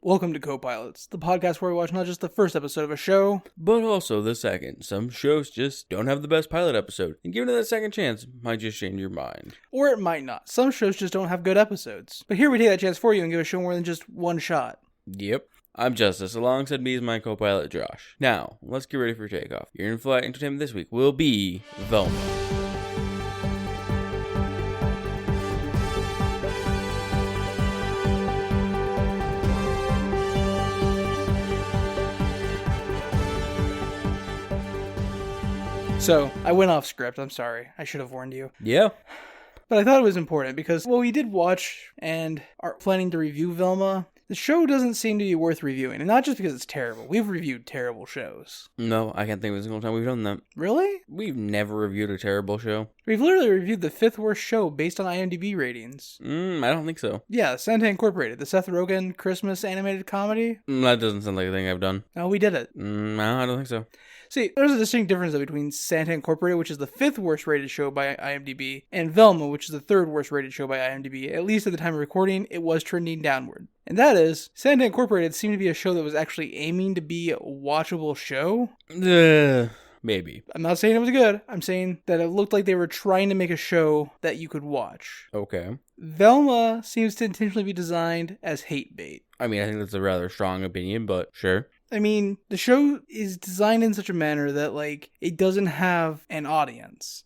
Welcome to Copilots, the podcast where we watch not just the first episode of a show, but also the second. Some shows just don't have the best pilot episode, and giving it that second chance might just change your mind. Or it might not. Some shows just don't have good episodes. But here we take that chance for you and give a show more than just one shot. Yep. I'm Justice. Alongside me is my co-pilot, Josh. Now, let's get ready for takeoff. Your in-flight entertainment this week will be Velma. So, I went off script, I'm sorry. I should have warned you. Yeah. But I thought it was important because, well, we did watch and are planning to review Velma. The show doesn't seem to be worth reviewing, and not just because it's terrible. We've reviewed terrible shows. No, I can't think of a single time we've done that. Really? We've never reviewed a terrible show. We've literally reviewed the 5th worst show based on IMDb ratings. I don't think so. Yeah, Santa Incorporated, the Seth Rogen Christmas animated comedy. That doesn't sound like a thing I've done. No, we did it. No, I don't think so. See, there's a distinct difference between Santa Incorporated, which is the 5th worst rated show by IMDb, and Velma, which is the 3rd worst rated show by IMDb. At least at the time of recording, it was trending downward. And that is, Santa Incorporated seemed to be a show that was actually aiming to be a watchable show. Maybe. I'm not saying it was good. I'm saying that it looked like they were trying to make a show that you could watch. Okay. Velma seems to intentionally be designed as hate bait. I mean, I think that's a rather strong opinion, but sure. I mean, the show is designed in such a manner that, like, it doesn't have an audience.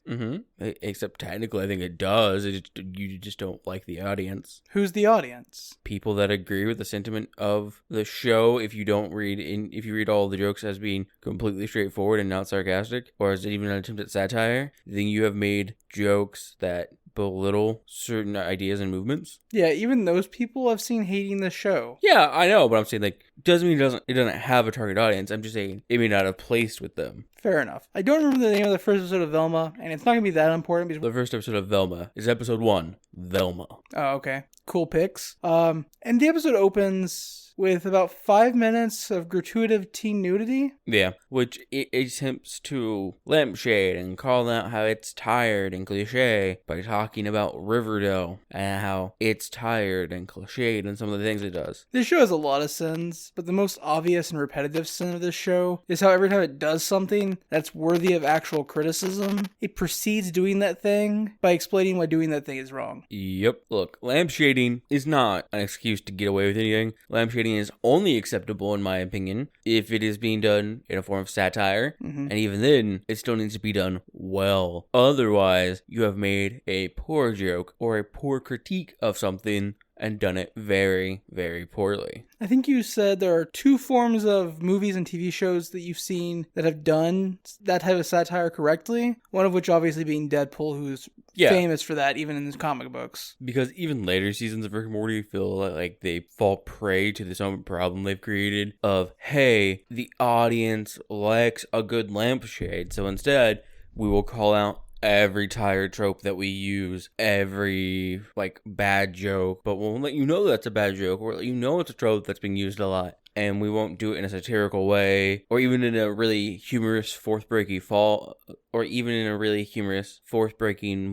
Except technically, I think it does. You just don't like the audience. Who's the audience? People that agree with the sentiment of the show. If you read all the jokes as being completely straightforward and not sarcastic, or as even an attempt at satire, then you have made jokes that belittle certain ideas and movements. Yeah, even those people I've seen hating the show. Yeah, I know, but I'm saying, like, doesn't mean it doesn't have a target audience. I'm just saying it may not have placed with them. Fair enough. I don't remember the name of the first episode of Velma, and it's not going to be that important because... The first episode of Velma is episode 1, Velma. Oh, okay. Cool picks. And the episode opens with about 5 minutes of gratuitous teen nudity. Yeah, which it attempts to lampshade and call out how it's tired and cliche by talking about Riverdale and how it's tired and cliched and some of the things it does. This show has a lot of sins, but the most obvious and repetitive sin of this show is how every time it does something that's worthy of actual criticism, it proceeds doing that thing by explaining why doing that thing is wrong. Yep. Look, lampshading is not an excuse to get away with anything. Lampshading is only acceptable, in my opinion, if it is being done in a form of satire, and even then, it still needs to be done well. Otherwise, you have made a poor joke or a poor critique of something and done it very, very poorly. I think you said there are 2 forms of movies and TV shows that you've seen that have done that type of satire correctly. One of which obviously being Deadpool, who's famous for that, even in his comic books. Because even later seasons of Rick and Morty feel like they fall prey to this own problem they've created of, hey, the audience likes a good lampshade, so instead, we will call out every tired trope that we use, every, like, bad joke, but we'll let you know that's a bad joke, or let you know it's a trope that's being used a lot. And we won't do it in a satirical way, or even in a really humorous fourth-breaking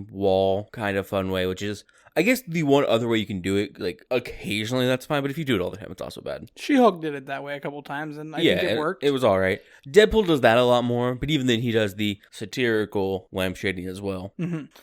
wall kind of fun way, which is, I guess, the one other way you can do it. Like, occasionally that's fine, but if you do it all the time, it's also bad. She-Hulk did it that way a couple times, and I think it worked. It was alright. Deadpool does that a lot more, but even then he does the satirical lampshading as well.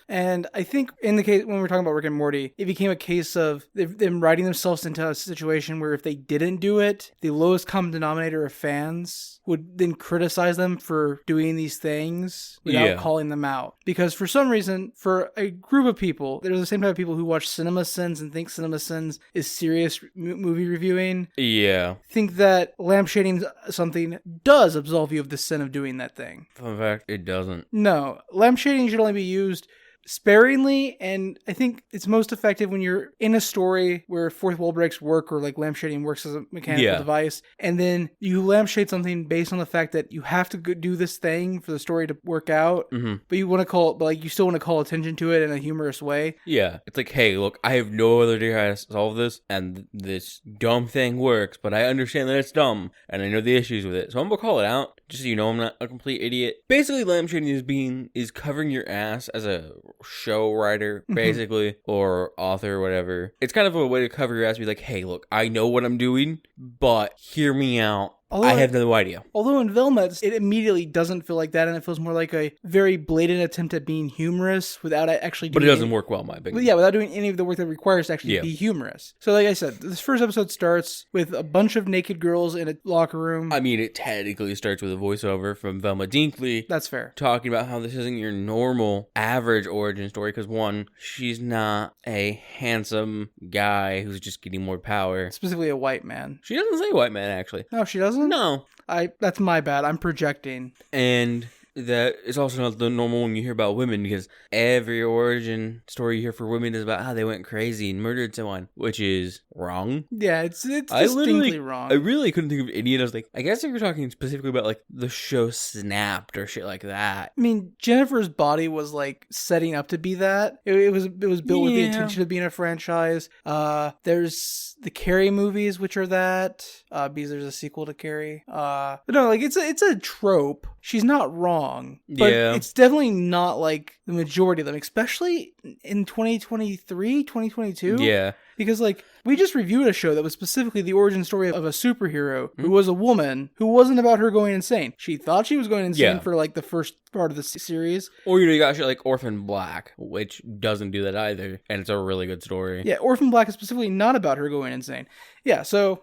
And I think in the case, when we're talking about Rick and Morty, it became a case of them writing themselves into a situation where if they didn't do it, the lowest common denominator of fans would then criticize them for doing these things without calling them out. Because for some reason, for a group of people, there's the same type of people who watch Cinema Sins and think Cinema Sins is serious movie reviewing. Yeah. Think that lampshading something does absolve you of the sin of doing that thing. Fun fact, it doesn't. No. Lampshading should only be used sparingly, and I think it's most effective when you're in a story where fourth wall breaks work, or like lampshading works as a mechanical device, and then you lampshade something based on the fact that you have to do this thing for the story to work out, but you want to you still want to call attention to it in a humorous way. Yeah. It's like, hey, look, I have no other idea how to solve this, and this dumb thing works, but I understand that it's dumb, and I know the issues with it, so I'm gonna call it out, just so you know I'm not a complete idiot. Basically, lampshading is covering your ass as a show writer, basically, or author, or whatever. It's kind of a way to cover your ass and be like, hey, look, I know what I'm doing, but hear me out. I have no idea. Although in Velma, it immediately doesn't feel like that, and it feels more like a very blatant attempt at being humorous without actually doing But it doesn't work well, in my opinion. Yeah, without doing any of the work that requires to actually be humorous. So like I said, this first episode starts with a bunch of naked girls in a locker room. I mean, it technically starts with a voiceover from Velma Dinkley. That's fair. Talking about how this isn't your normal, average origin story, because one, she's not a handsome guy who's just getting more power. Specifically a white man. She doesn't say white man, actually. No, she doesn't? No. That's my bad. I'm projecting. And that is also not the normal one you hear about women, because every origin story you hear for women is about how they went crazy and murdered someone, which is wrong. Yeah, it's distinctly wrong. I really couldn't think of any of those. Like, I guess if you're talking specifically about like the show Snapped or shit like that. I mean, Jennifer's Body was like setting up to be that. It was built with the intention of being a franchise. There's the Carrie movies, which are that. Because there's a sequel to Carrie. But no, like it's a trope. She's not wrong, but it's definitely not like the majority of them, especially in 2023, 2022. Yeah. Because, like, we just reviewed a show that was specifically the origin story of a superhero who was a woman who wasn't about her going insane. She thought she was going insane for, like, the first part of the series. Or, you know, you got shit like Orphan Black, which doesn't do that either. And it's a really good story. Yeah, Orphan Black is specifically not about her going insane. Yeah, so,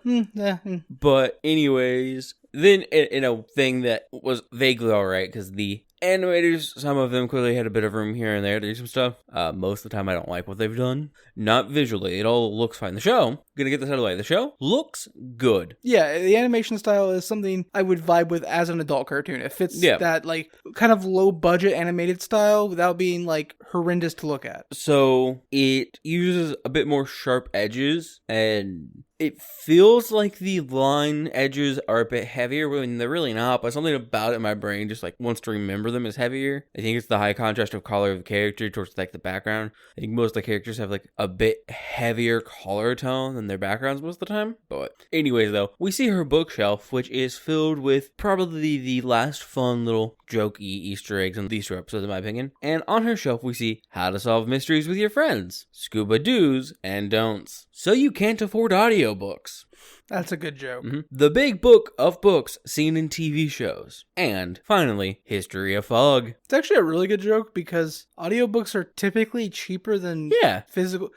But, anyways, then in a thing that was vaguely alright, because the animators, some of them clearly had a bit of room here and there to do some stuff. Most of the time I don't like what they've done. Not visually. It all looks fine. The show, gonna get this out of the way, the show looks good. Yeah, the animation style is something I would vibe with as an adult cartoon. It fits that, like, kind of low-budget animated style without being, like, horrendous to look at. So, it uses a bit more sharp edges, and it feels like the line edges are a bit heavier when they're really not, but something about it in my brain just like wants to remember them as heavier. I think it's the high contrast of color of the character towards like the background. I think most of the characters have like a bit heavier color tone than their backgrounds most of the time. But anyways though, we see her bookshelf, which is filled with probably the last fun little jokey Easter eggs in these two episodes in my opinion. And on her shelf we see how to solve mysteries with your friends, scuba do's and don'ts. So you can't afford audiobooks. That's a good joke. Mm-hmm. The big book of books seen in TV shows. And finally, History of Fog. It's actually a really good joke because audiobooks are typically cheaper than physical.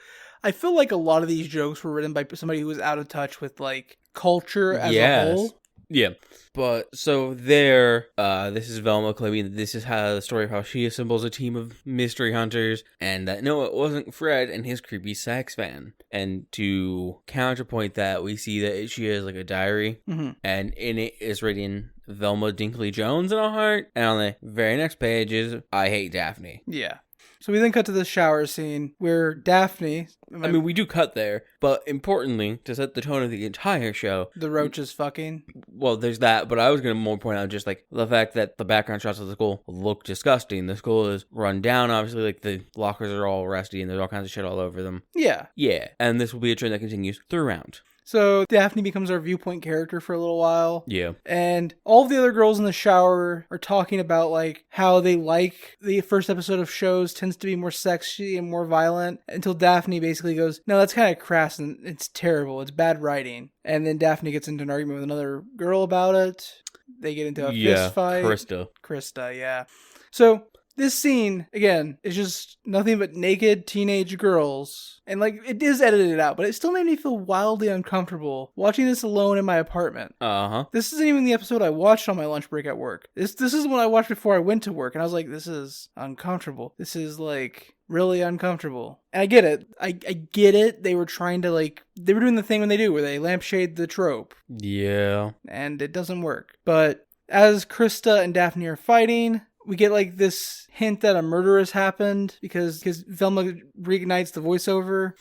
I feel like a lot of these jokes were written by somebody who was out of touch with like culture as a whole. Yeah. But so there, this is Velma claiming that this is how the story of how she assembles a team of mystery hunters, and that no, it wasn't Fred and his creepy sax fan. And to counterpoint that, we see that she has like a diary, and in it is written Velma Dinkley Jones in a heart, and on the very next page is I hate Daphne. Yeah. So we then cut to the shower scene where Daphne... I mean, we do cut there, but importantly, to set the tone of the entire show... The roach is fucking? Well, there's that, but I was going to more point out just, like, the fact that the background shots of the school look disgusting. The school is run down, obviously, like, the lockers are all rusty and there's all kinds of shit all over them. Yeah. Yeah, and this will be a trend that continues throughout. So Daphne becomes our viewpoint character for a little while. Yeah. And all of the other girls in the shower are talking about like how they like the first episode of shows tends to be more sexy and more violent until Daphne basically goes, no, that's kind of crass and it's terrible. It's bad writing. And then Daphne gets into an argument with another girl about it. They get into a fist fight. Krista, yeah. So this scene, again, is just nothing but naked teenage girls. And, like, it is edited out, but it still made me feel wildly uncomfortable watching this alone in my apartment. Uh-huh. This isn't even the episode I watched on my lunch break at work. This is what I watched before I went to work, and I was like, this is uncomfortable. This is, like, really uncomfortable. And I get it. I get it. They were trying to, like, they were doing the thing when they do, where they lampshade the trope. Yeah. And it doesn't work. But as Krista and Daphne are fighting... We get like this hint that a murder has happened because Velma reignites the voiceover.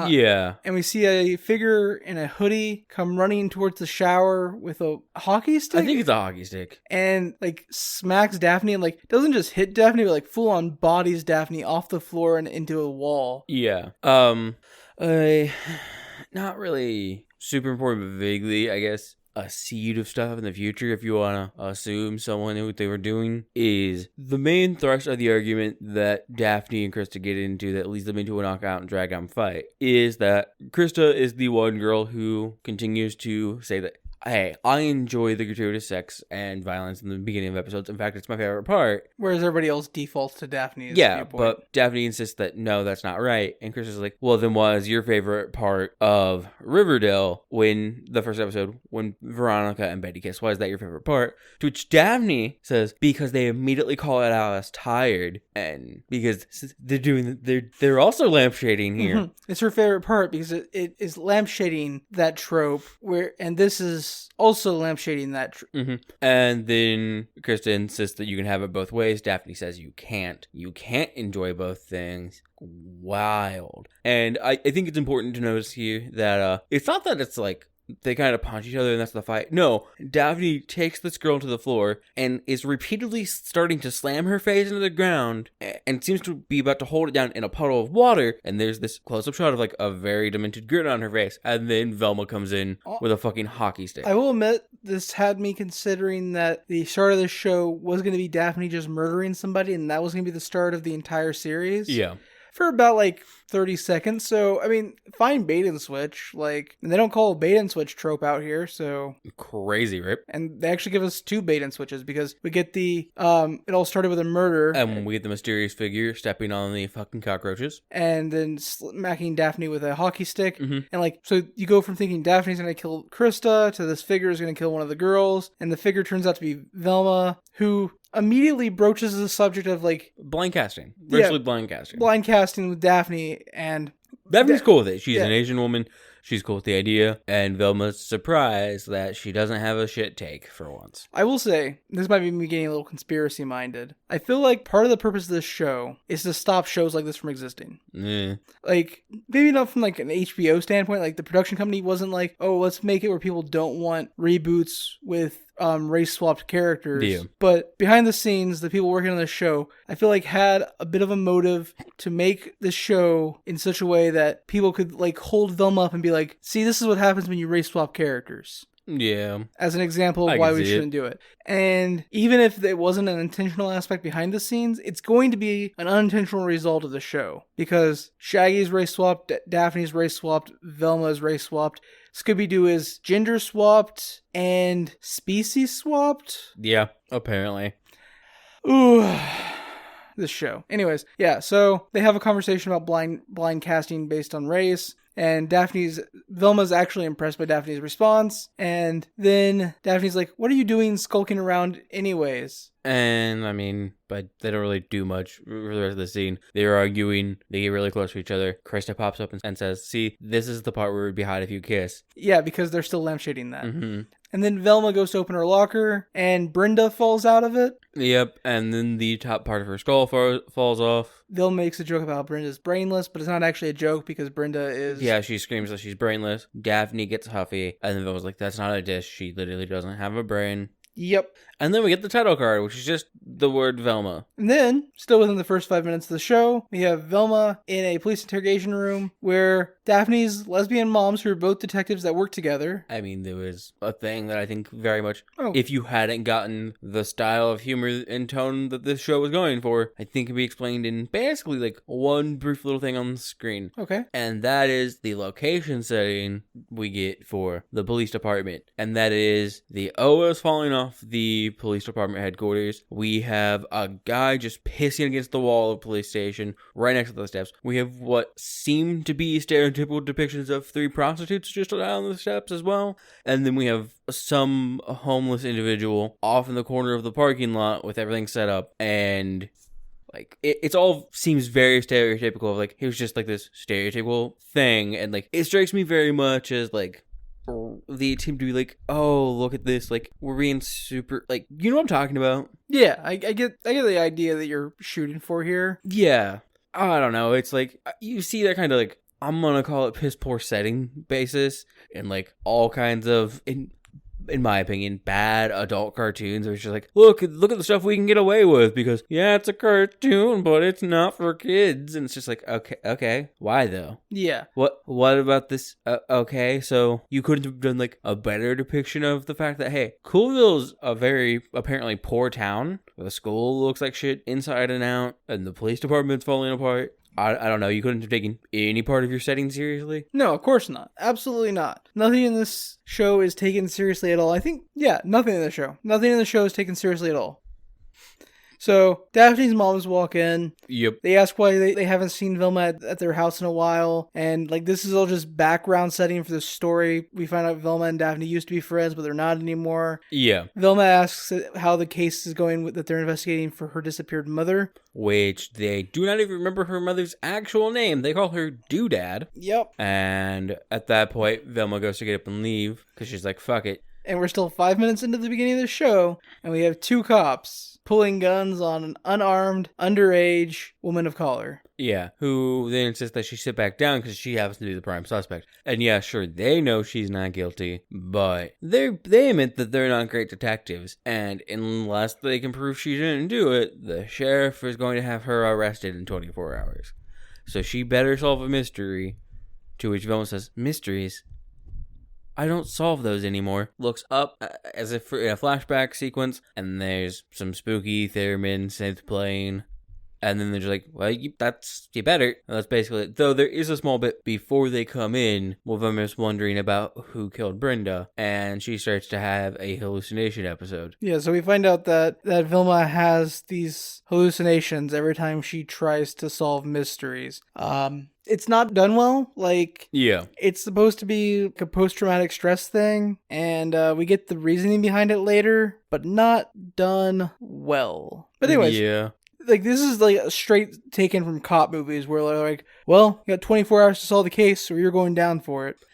Yeah. And we see a figure in a hoodie come running towards the shower with a hockey stick. I think it's a hockey stick. And like smacks Daphne and like doesn't just hit Daphne, but like full on bodies Daphne off the floor and into a wall. Yeah. Not really super important, but vaguely, I guess. a seed of stuff in the future, if you want to assume someone knew what they were doing, is the main thrust of the argument that Daphne and Krista get into that leads them into a knockout and drag out fight is that Krista is the one girl who continues to say that, hey, I enjoy the gratuitous sex and violence in the beginning of episodes. In fact, it's my favorite part. Whereas everybody else defaults to Daphne's viewpoint. But Daphne insists that, no, that's not right. And Chris is like, well, then what is your favorite part of Riverdale when the first episode, when Veronica and Betty kiss? Why is that your favorite part? To which Daphne says, because they immediately call it out as tired. And because they're also lampshading here. Mm-hmm. It's her favorite part because it is lampshading that trope and this is also lampshading that. And then Krista insists that you can have it both ways. Daphne says you can't. You can't enjoy both things. Wild. And I think it's important to notice here that it's not that it's like they kind of punch each other and that's the fight. No, Daphne takes this girl to the floor and is repeatedly starting to slam her face into the ground and seems to be about to hold it down in a puddle of water. And there's this close-up shot of like a very demented grin on her face. And then Velma comes in with a fucking hockey stick. I will admit, this had me considering that the start of the show was going to be Daphne just murdering somebody and that was going to be the start of the entire series. Yeah. For about like 30 seconds. So, I mean, fine bait and switch. Like, and they don't call a bait and switch trope out here, so. Crazy, right? And they actually give us 2 bait and switches because we get it all started with a murder. And we get the mysterious figure stepping on the fucking cockroaches. And then smacking Daphne with a hockey stick. And like, so you go from thinking Daphne's going to kill Krista to this figure is going to kill one of the girls. And the figure turns out to be Velma, who immediately broaches the subject of like blind casting, virtually blind casting with Daphne, and Daphne's cool with it. She's an Asian woman. She's cool with the idea, and Velma's surprised that she doesn't have a shit take for once. I will say, this might be me getting a little conspiracy minded. I feel like part of the purpose of this show is to stop shows like this from existing. Like, maybe not from like an HBO standpoint, like the production company wasn't like, oh, let's make it where people don't want reboots with race swapped characters. Yeah. But behind the scenes, the people working on this show, I feel like had a bit of a motive to make the show in such a way that people could like hold Velma up and be like, see, this is what happens when you race swap characters. Yeah. As an example of why we shouldn't do it. And even if it wasn't an intentional aspect behind the scenes, it's going to be an unintentional result of the show. Because Shaggy's race swapped, Daphne's race swapped, Velma's race swapped, Scooby-Doo is gender swapped, and species swapped? Yeah, apparently. Ooh. This show. Anyways, yeah, so they have a conversation about blind casting based on race. And Velma's actually impressed by Daphne's response. And then Daphne's like, what are you doing skulking around anyways? And, I mean, but they don't really do much for the rest of the scene. They're arguing. They get really close to each other. Krista pops up and says, see, this is the part where we'd be hot if you kiss. Yeah, because they're still lampshading that. And then Velma goes to open her locker, and Brenda falls out of it. Yep, and then the top part of her skull falls off. Velma makes a joke about Brenda's brainless, but it's not actually a joke because Brenda is... Yeah, she screams that she's brainless. Daphne gets huffy, and then Velma's like, that's not a dish. She literally doesn't have a brain. Yep. And then we get the title card, which is just the word Velma. And then, still within the first 5 minutes of the show, we have Velma in a police interrogation room where Daphne's lesbian moms, who are both detectives that work together. I mean, there was a thing that I think very much, if you hadn't gotten the style of humor and tone that this show was going for, I think it could be explained in basically like one brief little thing on the screen. Okay. And that is the location setting we get for the police department. And that is the OS falling off the police department headquarters. We have a guy just pissing against the wall of the police station right next to the steps. We have what seem to be stereotypical depictions of 3 prostitutes just down the steps as well. And then we have some homeless individual off in the corner of the parking lot with everything set up. And like, it's all seems very stereotypical of like, here's just like this stereotypical thing. And like, it strikes me very much as like, the attempt to be like, oh, look at this, like, we're being super, like, you know what I'm talking about? Yeah, I get the idea that you're shooting for here. Yeah. I don't know, it's like, you see that kind of like, I'm gonna call it piss poor setting basis, and like, all kinds of, and in my opinion, bad adult cartoons. Where it's just like, look at the stuff we can get away with because, yeah, it's a cartoon, but it's not for kids. And it's just like, okay, why though? Yeah. What about this? Okay, so you couldn't have done like a better depiction of the fact that, hey, Coolville's a very apparently poor town. The school looks like shit inside and out, and the police department's falling apart. I don't know. You couldn't have taken any part of your setting seriously? No, of course not. Absolutely not. Nothing in this show is taken seriously at all. I think, yeah, nothing in the show. Nothing in the show is taken seriously at all. So, Daphne's moms walk in. Yep. They ask why they haven't seen Velma at their house in a while. And, like, this is all just background setting for the story. We find out Velma and Daphne used to be friends, but they're not anymore. Yeah. Velma asks how the case is going that they're investigating for her disappeared mother. Which they do not even remember her mother's actual name. They call her Doodad. Yep. And at that point, Velma goes to get up and leave because she's like, fuck it. And we're still 5 minutes into the beginning of the show, and we have 2 cops pulling guns on an unarmed, underage woman of color. Yeah, who then insists that she sit back down because she happens to be the prime suspect. And yeah, sure, they know she's not guilty, but they admit that they're not great detectives. And unless they can prove she didn't do it, the sheriff is going to have her arrested in 24 hours. So she better solve a mystery. To which Velma says, mysteries? I don't solve those anymore. Looks up as if in a flashback sequence, and there's some spooky theremin synth playing. And then they're just like, well, you better. And that's basically it. Though there is a small bit before they come in, Velma's wondering about who killed Brenda, and she starts to have a hallucination episode. Yeah, so we find out that Velma has these hallucinations every time she tries to solve mysteries. It's not done well. Like, yeah, it's supposed to be like a post-traumatic stress thing, and we get the reasoning behind it later, but not done well. But anyways, yeah. Like, this is like a straight taken from cop movies where they're like, well, you got 24 hours to solve the case, or you're going down for it.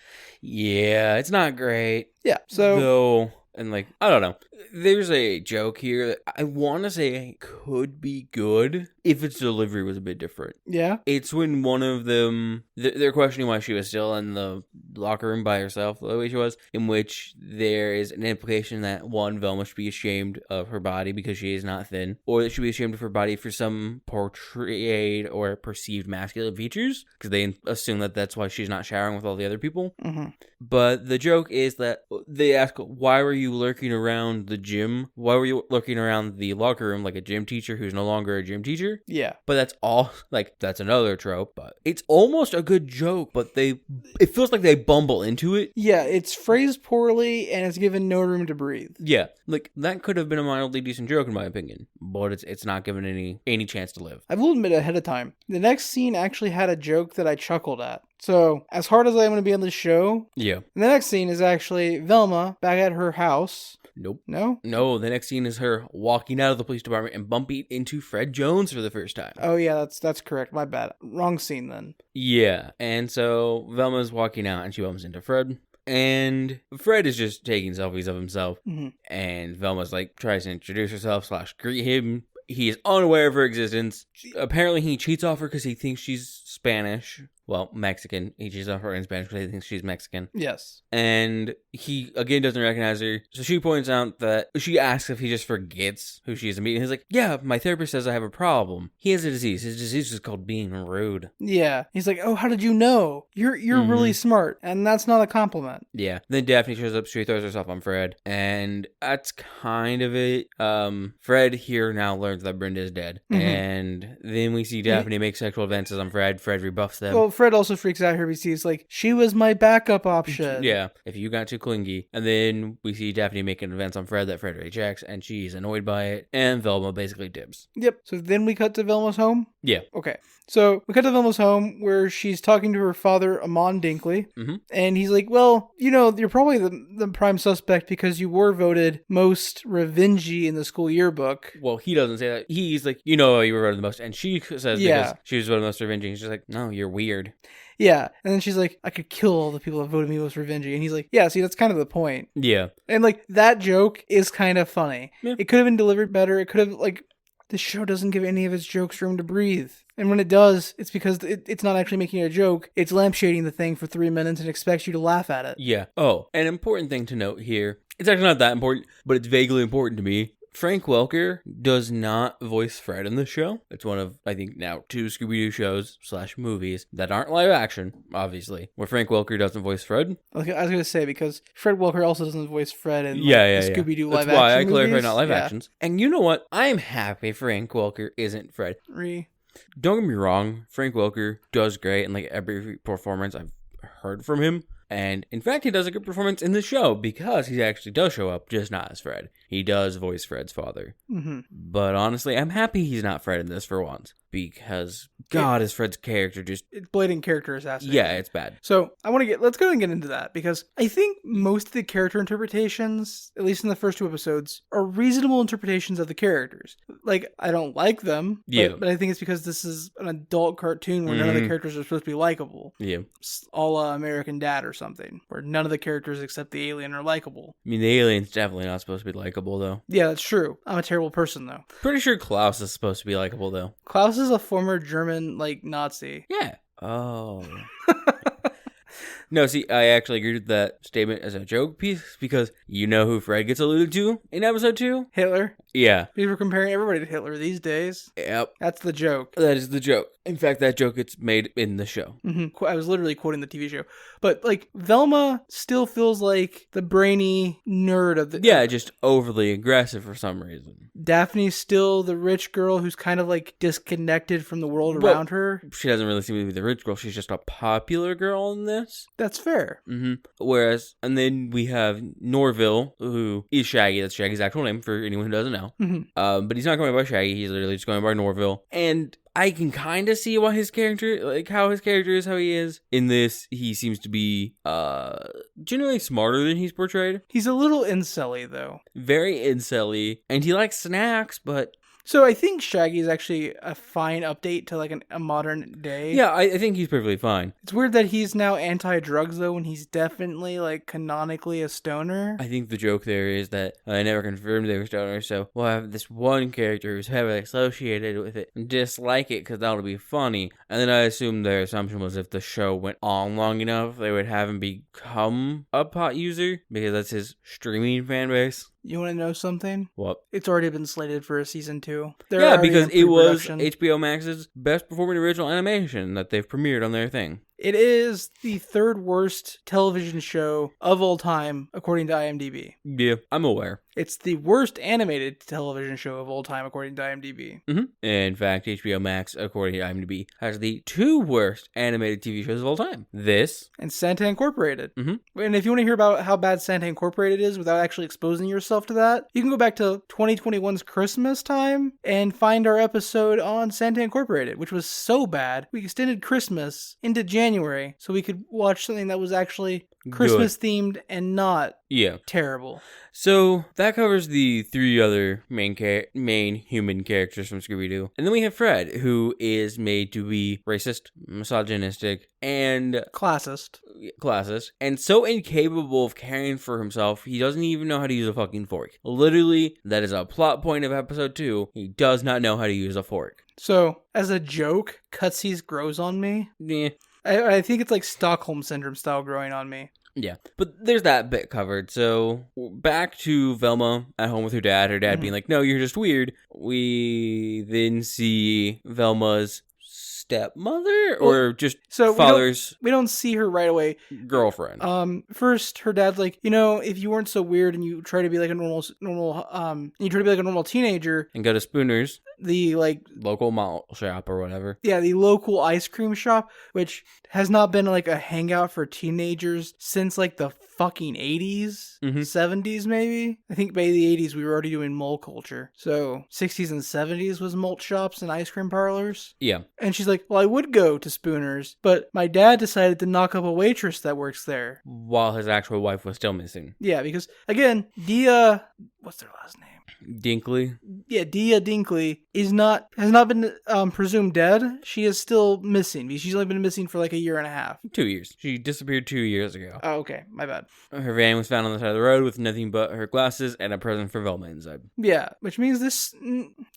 Yeah, it's not great. Yeah, so... Though, and like, I don't know. There's a joke here that I want to say could be good if its delivery was a bit different. Yeah? It's when one of them, they're questioning why she was still in the locker room by herself, the way she was, in which there is an implication that, one, Velma should be ashamed of her body because she is not thin, or that she should be ashamed of her body for some portrayed or perceived masculine features, because they assume that that's why she's not showering with all the other people. Mm-hmm. But the joke is that they ask, why were you lurking around the gym? Why were you lurking around the locker room like a gym teacher who's no longer a gym teacher? Yeah. But that's all, like, that's another trope, but it's almost a good joke, but it feels like they bumble into it. Yeah, it's phrased poorly and it's given no room to breathe. Yeah, like, that could have been a mildly decent joke in my opinion, but it's not given any chance to live. I will admit ahead of time, the next scene actually had a joke that I chuckled at. So, as hard as I'm going to be on this show, yeah, the next scene is actually Velma back at her house. Nope. No? No, the next scene is her walking out of the police department and bumping into Fred Jones for the first time. Oh yeah, that's correct. My bad. Wrong scene then. Yeah, and so Velma's walking out and she bumps into Fred. And Fred is just taking selfies of himself. Mm-hmm. And Velma's like, tries to introduce herself / greet him. He is unaware of her existence. Apparently he cheats off her because he thinks she's Spanish. Well, Mexican. He cheats off her in Spanish because he thinks she's Mexican. Yes. And he, again, doesn't recognize her. So she points out that she asks if he just forgets who she is meeting. He's like, yeah, my therapist says I have a problem. He has a disease. His disease is called being rude. Yeah. He's like, oh, how did you know? You're really smart. And that's not a compliment. Yeah. Then Daphne shows up. She throws herself on Fred. And that's kind of it. Fred here now learns that Brenda is dead. Mm-hmm. And then we see Daphne make sexual advances on Fred. Fred rebuffs them. Well, Fred also freaks out here because he's like, she was my backup option. Yeah, if you got too clingy. And then we see Daphne making advance on Fred that Fred rejects, and she's annoyed by it, and Velma basically dibs. Yep. So then we cut to Velma's home? Yeah. Okay. So we cut to Velma's home where she's talking to her father, Amon Dinkley, mm-hmm. and he's like, well, you know, you're probably the prime suspect because you were voted most revengey in the school yearbook. Well, he doesn't say that. He's like, you know, you were voted the most, and she says because she was voted most revengey. She's like, no, you're weird. Yeah, and then she's like, I could kill all the people that voted me most revengey. And he's like, yeah, see, that's kind of the point. Yeah. And, like, that joke is kind of funny. Yeah. It could have been delivered better. It could have, like, this show doesn't give any of its jokes room to breathe. And when it does, it's because it's not actually making a joke. It's lampshading the thing for 3 minutes and expects you to laugh at it. Yeah. Oh, an important thing to note here. It's actually not that important, but it's vaguely important to me. Frank Welker does not voice Fred in the show. It's one of, I think, now 2 Scooby-Doo shows / movies that aren't live action, obviously, where Frank Welker doesn't voice Fred. Okay, I was going to say, because Fred Welker also doesn't voice Fred in the Scooby-Doo live action movies. That's why I clarified not live actions. And you know what? I'm happy Frank Welker isn't Fred. Don't get me wrong, Frank Welker does great in like every performance I've heard from him. And in fact, he does a good performance in the show because he actually does show up, just not as Fred. He does voice Fred's father. Mm-hmm. But honestly, I'm happy he's not Fred in this for once. Because, God, is Fred's character just... It's blatant character assassination. Yeah, it's bad. So, let's go and get into that, because I think most of the character interpretations, at least in the first 2 episodes, are reasonable interpretations of the characters. Like, I don't like them, but I think it's because this is an adult cartoon where none of the characters are supposed to be likable. Yeah. A la American Dad or something, where none of the characters except the alien are likable. I mean, the alien's definitely not supposed to be likable, though. Yeah, that's true. I'm a terrible person, though. Pretty sure Klaus is supposed to be likable, though. Klaus is a former German, Nazi. Yeah. Oh. No, see, I actually agree with that statement as a joke piece, because you know who Fred gets alluded to in episode 2? Hitler. Yeah. People are comparing everybody to Hitler these days. Yep. That's the joke. That is the joke. In fact, that joke gets made in the show. Mm-hmm. I was literally quoting the TV show. But, Velma still feels like the brainy nerd of the... Yeah, just overly aggressive for some reason. Daphne's still the rich girl who's kind of, disconnected from the world around her. She doesn't really seem to be the rich girl. She's just a popular girl in this. That's fair. Mm-hmm. Whereas, and then we have Norville, who is Shaggy. That's Shaggy's actual name for anyone who doesn't know. Mm-hmm. But he's not going by Shaggy. He's literally just going by Norville. And I can kind of see why his character, how his character is how he is. In this, he seems to be generally smarter than he's portrayed. He's a little incel-y, though. Very incel-y. And he likes snacks, but... So I think Shaggy is actually a fine update to a modern day. Yeah, I think he's perfectly fine. It's weird that he's now anti-drugs though, when he's definitely canonically a stoner. I think the joke there is that I never confirmed they were stoners, so we'll have this one character who's heavily associated with it and dislike it because that'll be funny. And then I assume their assumption was if the show went on long enough, they would have him become a pot user because that's his streaming fan base. You want to know something? What? It's already been slated for a season 2. Yeah, because it was HBO Max's best performing original animation that they've premiered on their thing. It is the 3rd worst television show of all time, according to IMDb. Yeah, I'm aware. It's the worst animated television show of all time, according to IMDb. Mm-hmm. In fact, HBO Max, according to IMDb, has the 2 worst animated TV shows of all time. This. And Santa Incorporated. Mm-hmm. And if you want to hear about how bad Santa Incorporated is without actually exposing yourself to that, you can go back to 2021's Christmas time and find our episode on Santa Incorporated, which was so bad, we extended Christmas into January so we could watch something that was actually Christmas themed and not terrible. So that covers the 3 other main human characters from Scooby-Doo. And then we have Fred, who is made to be racist, misogynistic, and classist, and so incapable of caring for himself, he doesn't even know how to use a fucking fork. Literally, that is a plot point of episode 2. He does not know how to use a fork. So, as a joke, Cutsies grows on me. Yeah. I think it's like Stockholm Syndrome style growing on me. Yeah, but there's that bit covered. So back to Velma at home with her dad being like, no, you're just weird. We then see Velma's stepmother or just father's we don't see her right away. Girlfriend. First her dad's like, if you weren't so weird and you try to be like a normal teenager and go to Spooner's, the local mall shop or whatever. Yeah, the local ice cream shop, which has not been a hangout for teenagers since the fucking 80s, 70s maybe. I think by the 80s we were already doing mole culture. So 60s and 70s was malt shops and ice cream parlors. Yeah. And she's like, well, I would go to Spooner's, but my dad decided to knock up a waitress that works there. While his actual wife was still missing. Yeah, because again, Dia, what's their last name? Dinkley. Yeah, Dia Dinkley has not been presumed dead. She is still missing. She's only been missing for 1.5 years. 2 years. She disappeared 2 years ago. Oh, okay. My bad. Her van was found on the side of the road with nothing but her glasses and a present for Velma inside. Yeah, which means this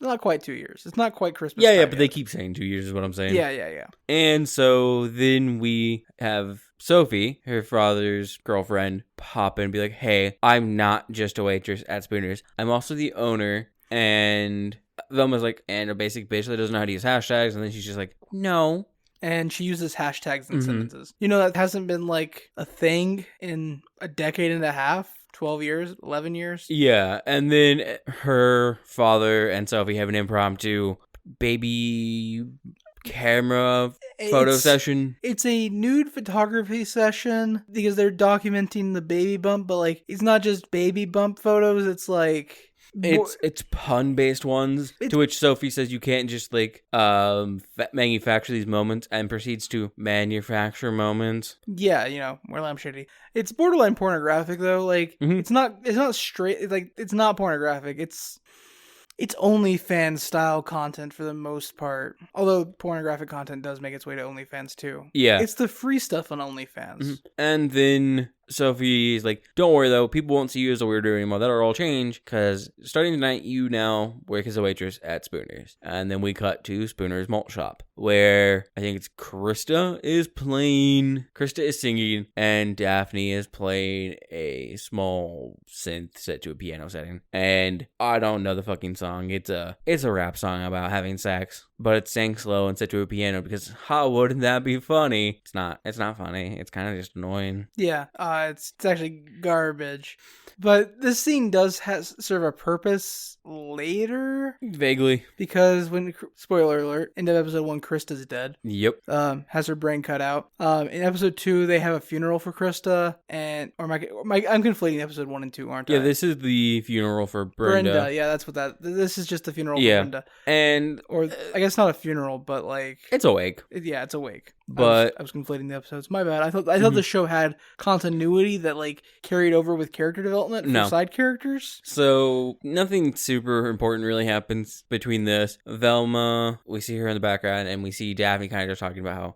Not quite 2 years. It's not quite Christmas. Yeah, time but yet. they keep saying 2 years is what I'm saying. Yeah. And so then we have Sophie, her father's girlfriend, pop in and be like, hey, I'm not just a waitress at Spooner's. I'm also the owner. And Velma's like, and a basic bitch that doesn't know how to use hashtags. And then she's just like, no. And she uses hashtags in sentences. You know, that hasn't been like a thing in a decade and a half. 12 years, 11 years. Yeah, and then her father and Sophie have an impromptu baby camera photo session. It's a nude photography session because they're documenting the baby bump, but like it's not just baby bump photos, it's like it's pun-based ones, to which Sophie says you can't just like manufacture these moments, and proceeds to manufacture moments. Yeah, you know, more lampshady. It's borderline pornographic though. Like it's not straight. Like it's not pornographic. It's OnlyFans style content for the most part. Although pornographic content does make its way to OnlyFans too. Yeah, it's the free stuff on OnlyFans. And then Sophie's like, don't worry though, people won't see you as a weirdo anymore. That'll all change, because starting tonight, you now work as a waitress at Spooner's. And then we cut to Spooner's malt shop, where I think it's Krista is singing, and Daphne is playing a small synth set to a piano setting. And I don't know the fucking song. It's a rap song about having sex, but it's sang slow and set to a piano, because how wouldn't that be funny? It's not funny. It's kind of just annoying. Yeah, it's actually garbage. But this scene does serve a purpose later. Vaguely. Because spoiler alert, end of episode 1, Krista's dead. Yep. Has her brain cut out. In episode 2, they have a funeral for Krista, I'm conflating episode 1 and 2, aren't I? Yeah, this is the funeral for Brenda. Yeah, that's what this is just the funeral for Brenda. Or I guess not a funeral, but like it's a wake. Yeah, it's a wake. But I was conflating the episodes. My bad. I thought the show had continuity that like carried over with character development for side characters. So nothing super important really happens between this. Velma, we see her in the background, and we see Daphne kind of just talking about how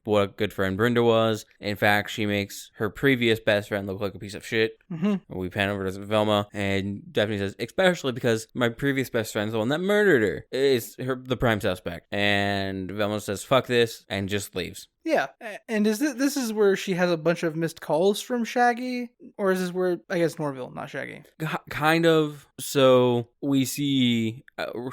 what a good friend Brenda was. In fact, she makes her previous best friend look like a piece of shit. We pan over to Velma, and Daphne says, especially because my previous best friend's the one that murdered her, is the prime suspect. And Velma says, fuck this, and just leaves. Yeah, and this is where she has a bunch of missed calls from Shaggy? Or is this where, I guess, Norville, not Shaggy? Kind of. So we see,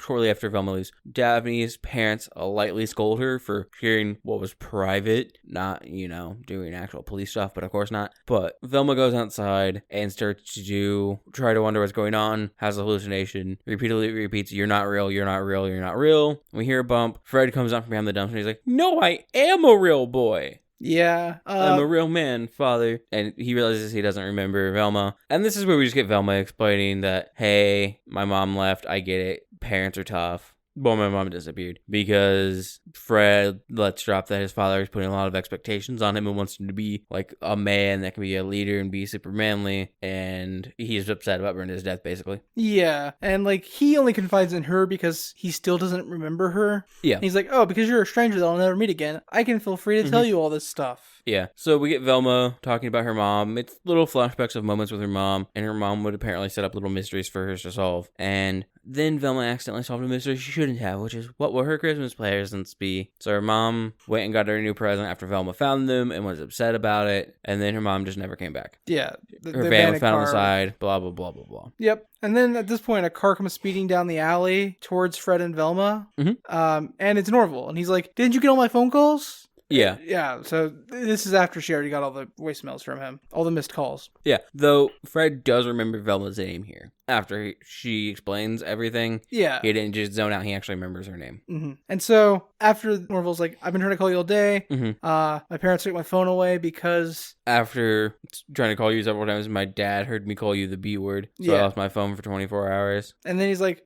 shortly after Velma leaves, Daphne's parents lightly scold her for sharing what was private, not, doing actual police stuff, but of course not. But Velma goes outside and starts to try to wonder what's going on, has a hallucination, repeatedly repeats, you're not real, you're not real, you're not real. We hear a bump. Fred comes out from behind the dumpster and he's like, no, I am a real boy. Yeah. I'm a real man, father. And he realizes he doesn't remember Velma. And this is where we just get Velma explaining that, hey, my mom left. I get it. Parents are tough. Well, my mom disappeared because Fred lets drop that his father is putting a lot of expectations on him and wants him to be like a man that can be a leader and be super manly. And he's upset about Brenda's death, basically. Yeah. And like he only confides in her because he still doesn't remember her. Yeah. And he's like, oh, because you're a stranger that I'll never meet again, I can feel free to tell you all this stuff. Yeah. So we get Velma talking about her mom. It's little flashbacks of moments with her mom, and her mom would apparently set up little mysteries for her to solve. And then Velma accidentally solved a mystery she shouldn't have, which is, what will her Christmas presents be? So her mom went and got her a new present after Velma found them and was upset about it. And then her mom just never came back. Yeah. Her van was found on the side, blah, blah, blah, blah, blah. Yep. And then at this point, a car comes speeding down the alley towards Fred and Velma. And it's Norville. And he's like, didn't you get all my phone calls? Yeah. Yeah, so this is after she already got all the voicemails from him. All the missed calls. Yeah, though Fred does remember Velma's name here. After she explains everything, yeah, he didn't just zone out. He actually remembers her name. And so after Norville's like, I've been trying to call you all day. My parents took my phone away because... After trying to call you several times, my dad heard me call you the B word. So I lost my phone for 24 hours. And then he's like,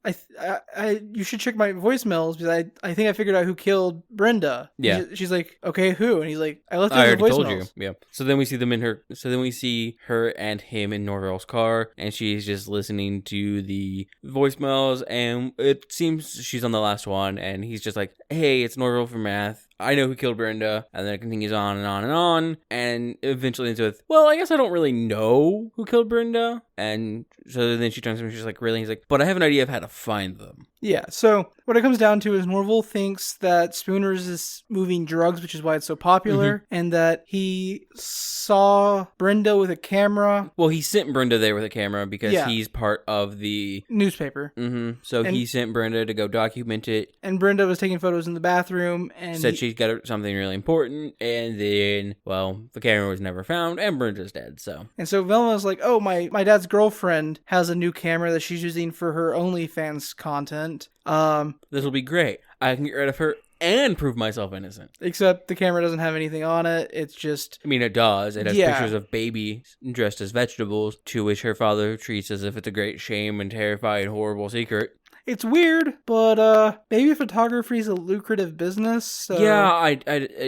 you should check my voicemails because I think I figured out who killed Brenda. Yeah. She's like, okay, who? And he's like, I left I her already voicemails. told you. Yeah. So then we see her and him in Norville's car, and she's just listening to the voicemails, and it seems she's on the last one, and he's just like, hey, it's Norville from Math. I know who killed Brenda. And then it continues on and on and on. And eventually ends with, well, I guess I don't really know who killed Brenda. And so then she turns to me, she's like, really? He's like, but I have an idea of how to find them. Yeah, so what it comes down to is Norval thinks that Spooners is moving drugs, which is why it's so popular, and that he saw Brenda with a camera. Well, he sent Brenda there with a camera because Yeah. he's part of the Newspaper. So And- he sent Brenda to go document it. And Brenda was taking photos in the bathroom, and Said she's got something really important, and then, well, the camera was never found, and Brenda's dead, so. And so Velma's like, oh, my dad's girlfriend has a new camera that she's using for her OnlyFans content. This will be great. I can get rid of her and prove myself innocent. Except the camera doesn't have anything on it. It's just... I mean, it does. It has Yeah. pictures of babies dressed as vegetables, to which her father treats as if it's a great shame and terrifying, horrible secret. It's weird, but baby photography is a lucrative business, so... Yeah, I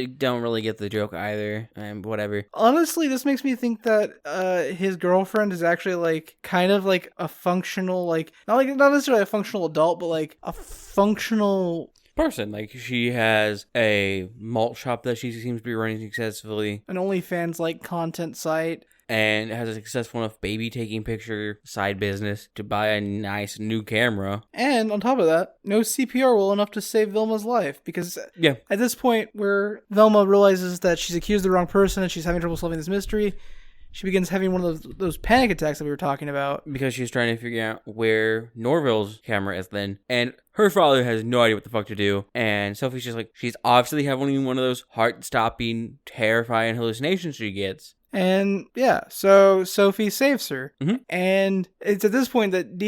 don't really get the joke either, and whatever. Honestly, this makes me think that his girlfriend is actually like kind of like a functional, like not necessarily a functional adult, but like a functional Person, like, she has a malt shop that she seems to be running successfully, an OnlyFans like content site. and has a successful enough baby taking picture side business to buy a nice new camera. And on top of that, no CPR well enough to save Velma's life, because Yeah. at this point where Velma realizes that she's accused the wrong person and she's having trouble solving this mystery, she begins having one of those panic attacks that we were talking about. Because she's trying to figure out where Norville's camera is then. And her father has no idea what the fuck to do. And Sophie's just like, she's obviously having one of those heart-stopping, terrifying hallucinations she gets. And yeah, so Sophie saves her. Mhm. And it's at this point that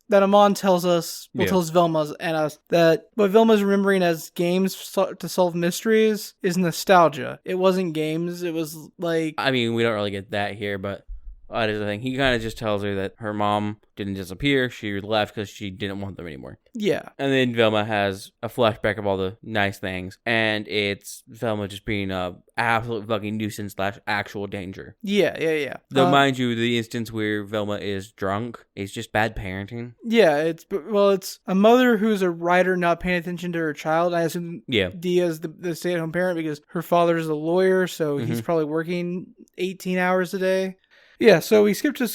that Amon tells us, tells Velma and us, that what Velma's remembering as games to solve mysteries is nostalgia. It wasn't games, it was like... I mean, we don't really get that here, but that is the thing. He kind of just tells her that her mom didn't disappear. She left because she didn't want them anymore. Yeah. And then Velma has a flashback of all the nice things. And it's Velma just being a absolute fucking nuisance / actual danger. Yeah. Though, mind you, the instance where Velma is drunk is just bad parenting. Yeah, it's a mother who's a writer not paying attention to her child. I assume Dia's the stay-at-home parent because her father's a lawyer, so he's probably working 18 hours a day. Yeah, so we skip to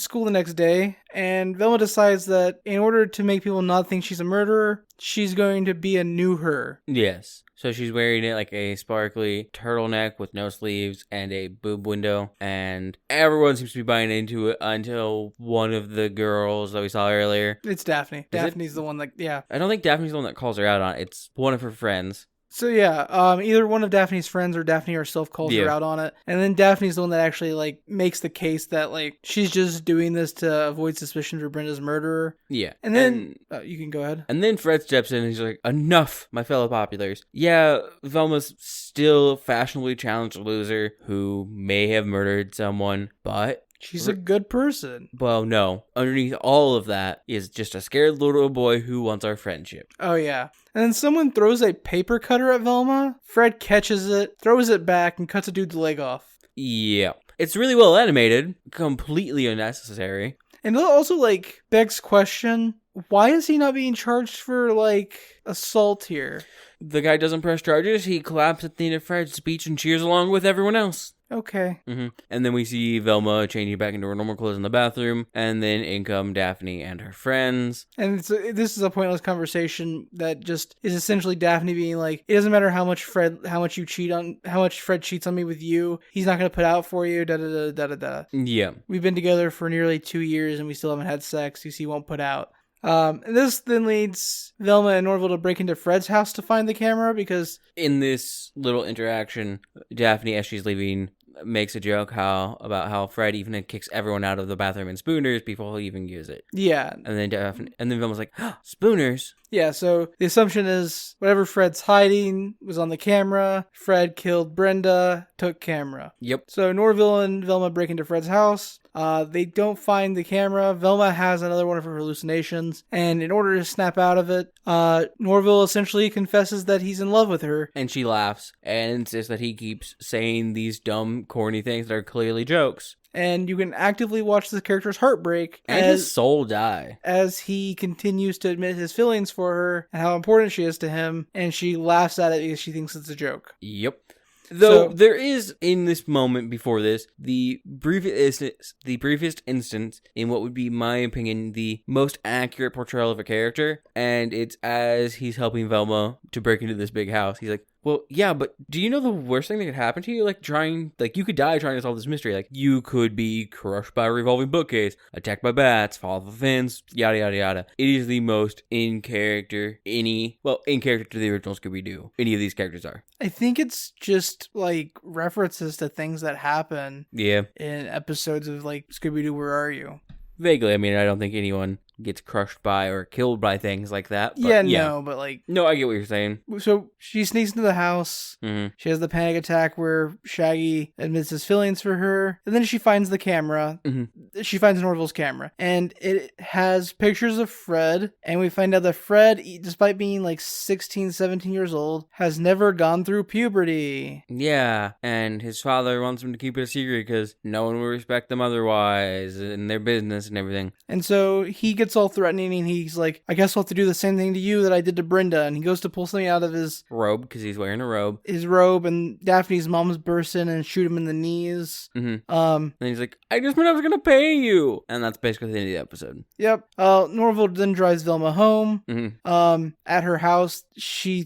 school the next day, and Velma decides that in order to make people not think she's a murderer, she's going to be a new her. Yes. So she's wearing it like a sparkly turtleneck with no sleeves and a boob window, and everyone seems to be buying into it until one of the girls that we saw earlier. It's Daphne. Daphne's the one that, yeah. I don't think Daphne's the one that calls her out on it. It's one of her friends. So yeah, either one of Daphne's friends or Daphne herself calls her out on it. And then Daphne's the one that actually like makes the case that like she's just doing this to avoid suspicion for Brenda's murderer. Yeah. And then you can go ahead. And then Fred steps in and he's like, enough, my fellow populars. Yeah, Velma's still a fashionably challenged loser who may have murdered someone, but... She's a good person. Well, no. Underneath all of that is just a scared little boy who wants our friendship. Oh, yeah. And then someone throws a paper cutter at Velma. Fred catches it, throws it back, and cuts a dude's leg off. Yeah. It's really well animated. Completely unnecessary. And it also, like, begs question, why is he not being charged for, like, assault here? The guy doesn't press charges. He claps at the end of Fred's speech and cheers along with everyone else. Okay. And then we see Velma changing back into her normal clothes in the bathroom, and then in come Daphne and her friends. And this is a pointless conversation that just is essentially Daphne being like, it doesn't matter how much Fred cheats on me with you, he's not going to put out for you, da-da-da-da-da-da. Yeah. We've been together for nearly 2 years and we still haven't had sex, you see, he won't put out. And this then leads Velma and Norval to break into Fred's house to find the camera because... In this little interaction, Daphne, as she's leaving, makes a joke about how Fred even kicks everyone out of the bathroom in Spooners before he even use it. Yeah. And then Velma's like, oh, Spooners? Yeah, so the assumption is whatever Fred's hiding was on the camera. Fred killed Brenda, took camera. Yep. So Norville and Velma break into Fred's house. They don't find the camera. Velma has another one of her hallucinations. And in order to snap out of it, Norville essentially confesses that he's in love with her. And she laughs and insists that he keeps saying these dumb, corny things that are clearly jokes. And you can actively watch the character's heartbreak and his soul die as he continues to admit his feelings for her and how important she is to him. And she laughs at it because she thinks it's a joke. Yep. Though So- there is, in this moment before this, the briefest instance in what would be, my opinion, the most accurate portrayal of a character, and it's as he's helping Velma to break into this big house. He's like, well, yeah, but do you know the worst thing that could happen to you? You could die trying to solve this mystery. Like, you could be crushed by a revolving bookcase, attacked by bats, fall off a fence, yada, yada, yada. It is the most in character to the original Scooby-Doo. Any of these characters are. I think it's just like references to things that happen Yeah. in episodes of like Scooby-Doo, Where Are You? Vaguely. I mean, I don't think anyone gets crushed by or killed by things like that. But No, but like... No, I get what you're saying. So she sneaks into the house. Mm-hmm. She has the panic attack where Shaggy admits his feelings for her. And then she finds the camera. Mm-hmm. She finds Norville's camera. And it has pictures of Fred. And we find out that Fred, despite being like 16, 17 years old, has never gone through puberty. Yeah, and his father wants him to keep it a secret because no one will respect them otherwise in their business and everything. And so he gets all threatening and he's like, I guess I'll have to do the same thing to you that I did to Brenda. And he goes to pull something out of his robe, because he's wearing a robe. His robe, and Daphne's mom's burst in and shoot him in the knees. Mm-hmm. And he's like, I just meant I was going to pay you. And that's basically the end of the episode. Yep. Norville then drives Velma home. Mm-hmm. At her house, she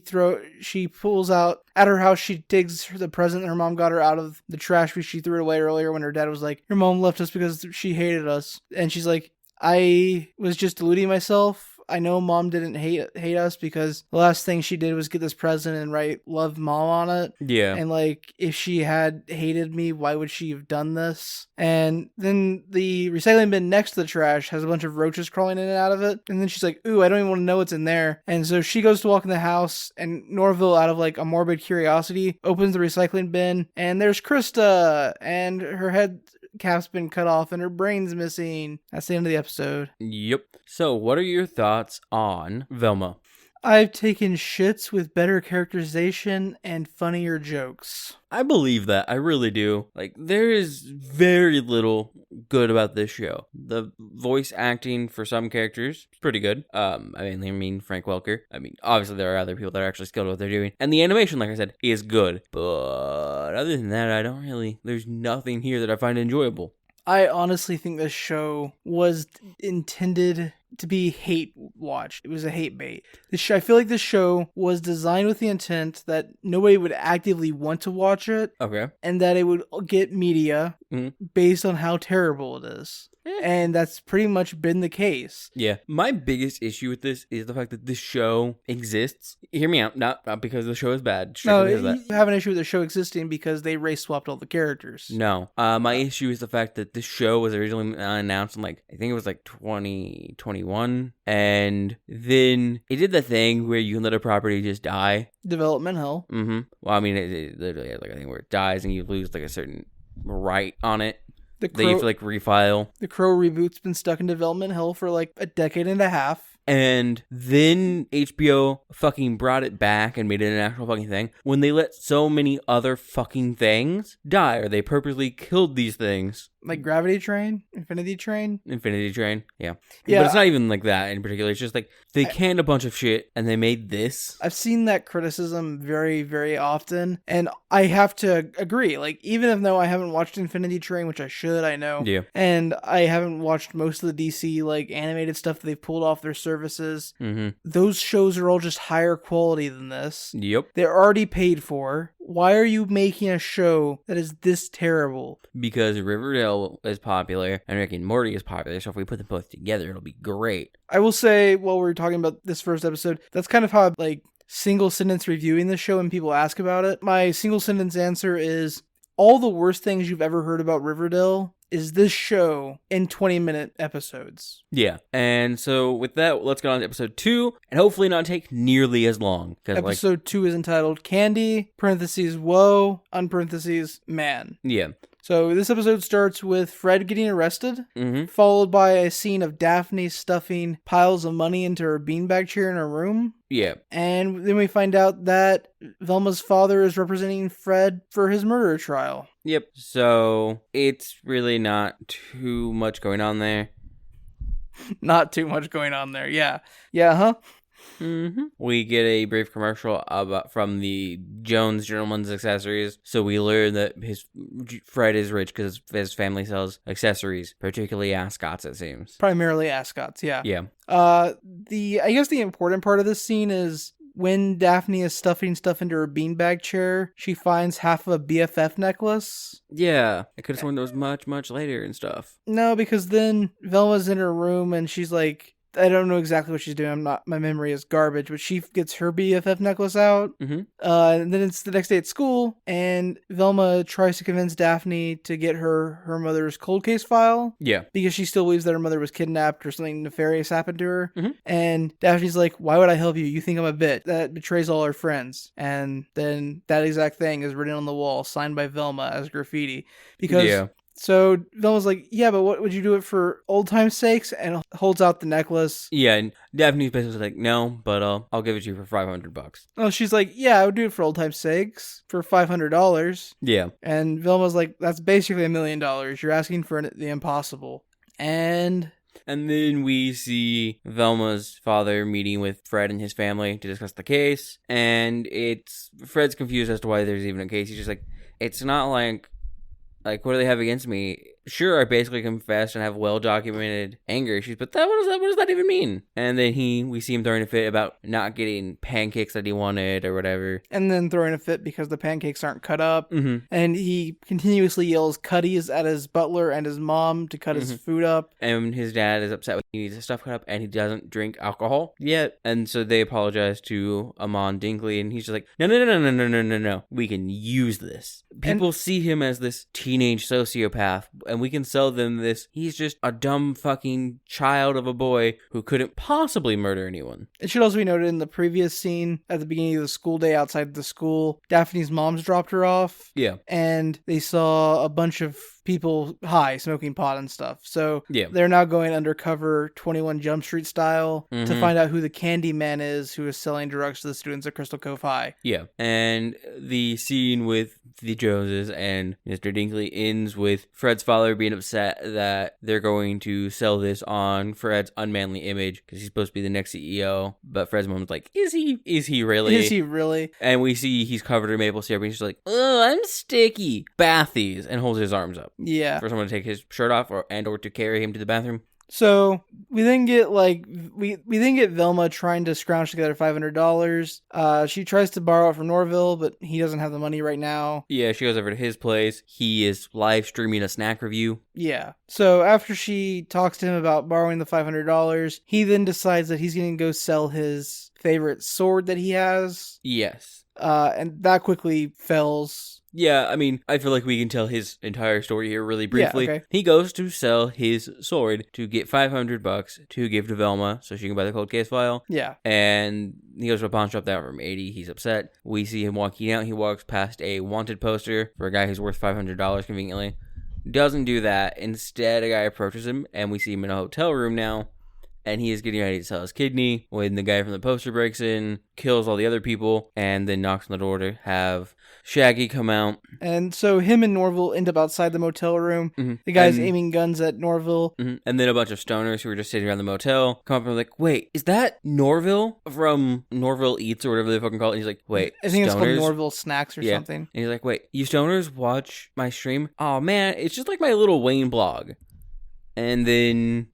pulls out... At her house, she digs the present her mom got her out of the trash because she threw it away earlier when her dad was like, your mom left us because she hated us. And she's like, I was just deluding myself. I know mom didn't hate us because the last thing she did was get this present and write love mom on it. Yeah. And like, if she had hated me, why would she have done this? And then the recycling bin next to the trash has a bunch of roaches crawling in and out of it. And then she's like, ooh, I don't even want to know what's in there. And so she goes to walk in the house, and Norville, out of like a morbid curiosity, opens the recycling bin, and there's Krista, and her head cap's been cut off and her brain's missing. That's the end of the episode. Yep. So what are your thoughts on Velma? I've taken shits with better characterization and funnier jokes. I believe that. I really do. Like, there is very little good about this show. The voice acting for some characters is pretty good. I mean Frank Welker. I mean, obviously there are other people that are actually skilled at what they're doing. And the animation, like I said, is good. But other than that, there's nothing here that I find enjoyable. I honestly think this show was intended to be hate watched. It was a hate bait. I feel like this show was designed with the intent that nobody would actively want to watch it. Okay. And that it would get media based on how terrible it is. And that's pretty much been the case. Yeah. My biggest issue with this is the fact that this show exists. Hear me out. Not because the show is bad. No, you have an issue with the show existing because they race swapped all the characters. No. My issue is the fact that this show was originally announced in I think it was 2021. And then it did the thing where you can let a property just die. Development hell. Mm-hmm. Well, I mean, it literally had a thing where it dies and you lose a certain right on it. That you have to refile. The Crow reboot's been stuck in development hell for a decade and a half. And then HBO fucking brought it back and made it an actual fucking thing when they let so many other fucking things die, or they purposely killed these things. Like Gravity Train? Infinity Train? Infinity Train, yeah. Yeah. But it's not even like that in particular. It's just they canned a bunch of shit and they made this. I've seen that criticism very, very often. And I have to agree. Even though I haven't watched Infinity Train, which I should, I know. Yeah. And I haven't watched most of the DC, animated stuff that they've pulled off their services. Mm-hmm. Those shows are all just higher quality than this. Yep. They're already paid for. Why are you making a show that is this terrible? Because Riverdale is popular and Rick and Morty is popular, so if we put them both together, it'll be great. I will say, while we're talking about this first episode, that's kind of how I'm single sentence reviewing this show when people ask about it. My single sentence answer is, all the worst things you've ever heard about Riverdale is this show in 20-minute episodes. Yeah. And so with that, let's go on to episode 2 and hopefully not take nearly as long. Episode 2 is entitled Candy, parentheses, Whoa, unparentheses, Man. Yeah. So this episode starts with Fred getting arrested, followed by a scene of Daphne stuffing piles of money into her beanbag chair in her room. Yeah. And then we find out that Velma's father is representing Fred for his murder trial. Yep. So it's really not too much going on there. Not too much going on there. Yeah. Yeah, huh? We get a brief commercial from the Jones Gentleman's Accessories. So we learn that Fred is rich because his family sells accessories, particularly ascots, it seems. Primarily ascots, yeah. Yeah. I guess the important part of this scene is when Daphne is stuffing stuff into her beanbag chair, she finds half of a BFF necklace. Yeah, I could have sworn that was much, much later and stuff. No, because then Velma's in her room and she's like, I don't know exactly what she's doing. My memory is garbage, but she gets her BFF necklace out. Mm-hmm. And then it's the next day at school, and Velma tries to convince Daphne to get her mother's cold case file. Yeah. Because she still believes that her mother was kidnapped or something nefarious happened to her. Mm-hmm. And Daphne's like, why would I help you? You think I'm a bit. That betrays all our friends. And then that exact thing is written on the wall, signed by Velma as graffiti. Because So Velma's like, yeah, but what would you do it for old time's sakes? And holds out the necklace. Yeah, and Daphne's basically like, no, but I'll give it to you for $500. Oh, she's like, yeah, I would do it for old time's sakes for $500. Yeah. And Velma's like, that's basically $1 million. You're asking for the impossible. And then we see Velma's father meeting with Fred and his family to discuss the case. And Fred's confused as to why there's even a case. He's just like, it's not like, what do they have against me? Sure, I basically confessed and have well-documented anger issues, but what does that even mean? And then we see him throwing a fit about not getting pancakes that he wanted or whatever. And then throwing a fit because the pancakes aren't cut up. Mm-hmm. And he continuously yells cutties at his butler and his mom to cut his food up. And his dad is upset when he needs his stuff cut up and he doesn't drink alcohol yet. And so they apologize to Amon Dinkley, and he's just like, no. We can use this. People see him as this teenage sociopath, and we can sell them this. He's just a dumb fucking child of a boy who couldn't possibly murder anyone. It should also be noted in the previous scene at the beginning of the school day outside the school, Daphne's mom's dropped her off. Yeah. And they saw a bunch of people high smoking pot and stuff. So yeah, they're now going undercover 21 Jump Street style to find out who the candy man is who is selling drugs to the students at Crystal Cove High. Yeah. And the scene with the Joneses and Mr. Dinkley ends with Fred's father being upset that they're going to sell this on Fred's unmanly image because he's supposed to be the next CEO. But Fred's mom's like, is he really? Is he really? And we see he's covered in maple syrup and he's like, oh, I'm sticky. Bathies, and holds his arms up. Yeah. For someone to take his shirt off or to carry him to the bathroom. So we then get Velma trying to scrounge together $500. She tries to borrow it from Norville, but he doesn't have the money right now. Yeah, she goes over to his place. He is live streaming a snack review. Yeah. So after she talks to him about borrowing the $500, he then decides that he's going to go sell his favorite sword that he has. Yes. And that quickly fails. Yeah, I mean, I feel like we can tell his entire story here really briefly. Yeah, okay. He goes to sell his sword to get $500 to give to Velma so she can buy the cold case file. Yeah. And he goes to a pawn shop that from 80. He's upset. We see him walking out. He walks past a wanted poster for a guy who's worth $500 conveniently. Doesn't do that. Instead, a guy approaches him, and we see him in a hotel room now. And he is getting ready to sell his kidney when the guy from the poster breaks in, kills all the other people, and then knocks on the door to have Shaggy come out. And so him and Norville end up outside the motel room. Mm-hmm. The guy's aiming guns at Norville. Mm-hmm. And then a bunch of stoners who were just sitting around the motel come up and are like, wait, is that Norville from Norville Eats or whatever they fucking call it? And he's like, wait, I think stoners? it's called Norville Snacks or something. And he's like, wait, you stoners watch my stream? Oh man, it's just like my little Wayne blog. And then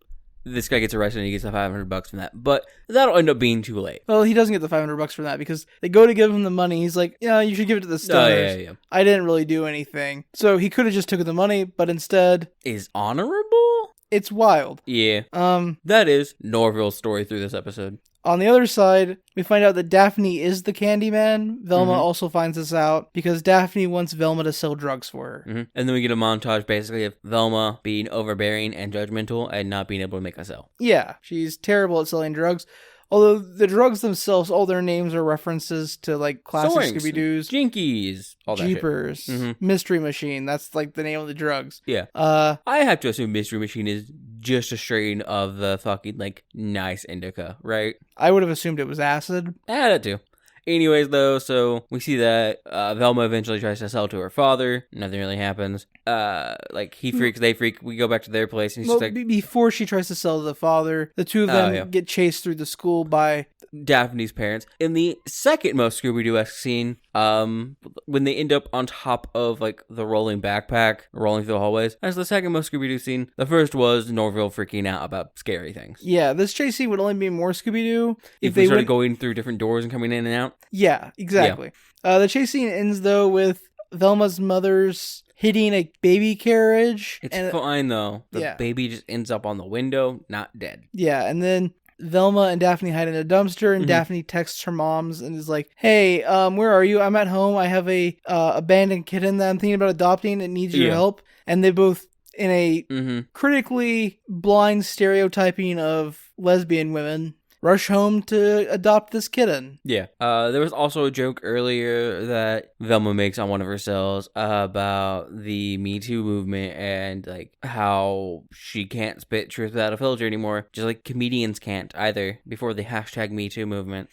this guy gets arrested and he gets the $500 from that. But that'll end up being too late. Well, he doesn't get the $500 from that because they go to give him the money. He's like, yeah, you should give it to the stoners. Yeah. I didn't really do anything. So he could have just took the money, but instead... Is honorable? It's wild. Yeah. That is Norville's story through this episode. On the other side, we find out that Daphne is the Candyman. Velma also finds this out because Daphne wants Velma to sell drugs for her. Mm-hmm. And then we get a montage basically of Velma being overbearing and judgmental and not being able to make a sell. Yeah, she's terrible at selling drugs. Although the drugs themselves, all their names are references to like classic Scooby-Doo's. Jinkies. All that Jeepers. shit. Mystery Machine. That's like the name of the drugs. Yeah. I have to assume Mystery Machine is just a strain of the fucking like nice indica, right? I would have assumed it was acid. That too. Anyways, though, so we see that Velma eventually tries to sell to her father. Nothing really happens. He freaks, they freak. We go back to their place, and he's just like... Before she tries to sell to the father, the two of them get chased through the school by Daphne's parents. In the second most Scooby-Doo-esque scene, when they end up on top of like the rolling backpack, rolling through the hallways, that's the second most Scooby-Doo scene. The first was Norville freaking out about scary things. Yeah, this chase scene would only be more Scooby-Doo if they started going through different doors and coming in and out. Yeah, exactly. Yeah. The chase scene ends though with Velma's mother's hitting a baby carriage. It's fine though. The baby just ends up on the window, not dead. Yeah, and then Velma and Daphne hide in a dumpster, and Daphne texts her moms and is like, "Hey, where are you? I'm at home. I have a abandoned kitten that I'm thinking about adopting. It needs your help." And they both, in a critically blind stereotyping of lesbian women, rush home to adopt this kitten. Yeah. There was also a joke earlier that Velma makes on one of her cells about the Me Too movement and like how she can't spit truth without a filter anymore, just like comedians can't either before the hashtag Me Too movement.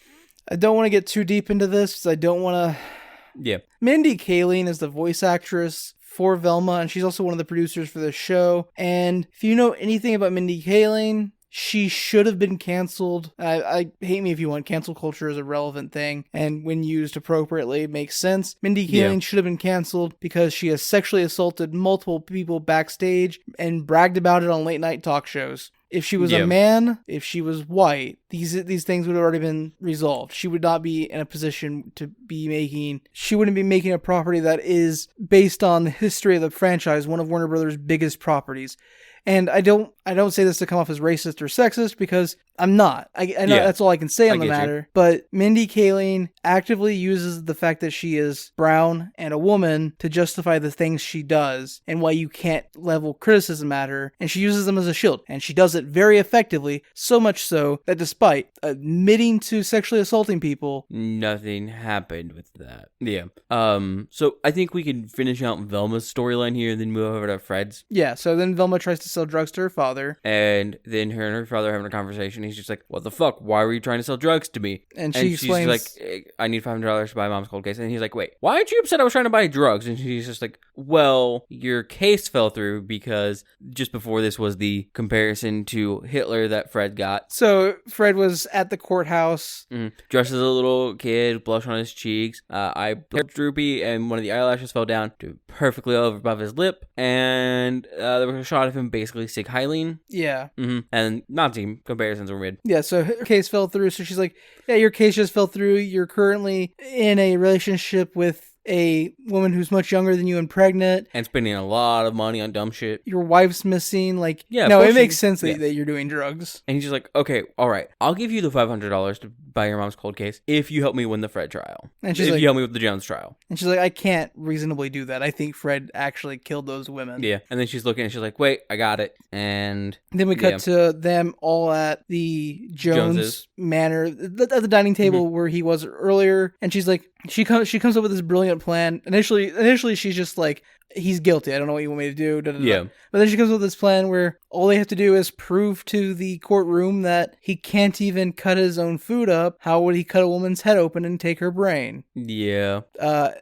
I don't want to get too deep into this because I don't want to... Yeah. Mindy Kaling is the voice actress for Velma, and she's also one of the producers for the show. And if you know anything about Mindy Kaling, she should have been canceled. I hate me if you want. Cancel culture is a relevant thing, and when used appropriately, it makes sense. Mindy Kaling should have been canceled because she has sexually assaulted multiple people backstage and bragged about it on late night talk shows. If she was a man, if she was white, these things would have already been resolved. She would not be in a position to be making... She wouldn't be making a property that is based on the history of the franchise, one of Warner Brothers' biggest properties. And I don't say this to come off as racist or sexist because I'm not. I know that's all I can say on the matter. But Mindy Kaling actively uses the fact that she is brown and a woman to justify the things she does and why you can't level criticism at her. And she uses them as a shield. And she does it very effectively, so much so that despite admitting to sexually assaulting people, nothing happened with that. Yeah. So I think we can finish out Velma's storyline here and then move over to Fred's. Yeah, so then Velma tries to sell drugs to her father. And then her and her father are having a conversation. He's just like, what the fuck? Why were you trying to sell drugs to me? And she's like, I need $500 to buy Mom's cold case. And he's like, wait, why aren't you upset I was trying to buy drugs? And she's just like, well, your case fell through because just before this was the comparison to Hitler that Fred got. So Fred was at the courthouse. Dressed as a little kid, blush on his cheeks. Eye droopy, and one of the eyelashes fell down to perfectly over above his lip. And there was a shot of him basically sick Hyleen. Yeah. And Nazi comparisons were made. Yeah, so her case fell through. So she's like, yeah, your case just fell through. You're currently in a relationship with a woman who's much younger than you and pregnant. And spending a lot of money on dumb shit. Your wife's missing. Like, yeah, no, it makes sense that you're doing drugs. And he's just like, okay, all right, I'll give you the $500 to buy your mom's cold case if you help me win the Fred trial. And she's if you help me with the Jones trial. And she's like, I can't reasonably do that. I think Fred actually killed those women. Yeah. And then she's looking and she's like, wait, I got it. And then we cut to them all at the Jones Manor at the dining table where he was earlier. And she's like, she comes up with this brilliant plan. Initially she's just like, he's guilty. I don't know what you want me to do. Yeah. But then she comes up with this plan where all they have to do is prove to the courtroom that he can't even cut his own food up. How would he cut a woman's head open and take her brain? Yeah.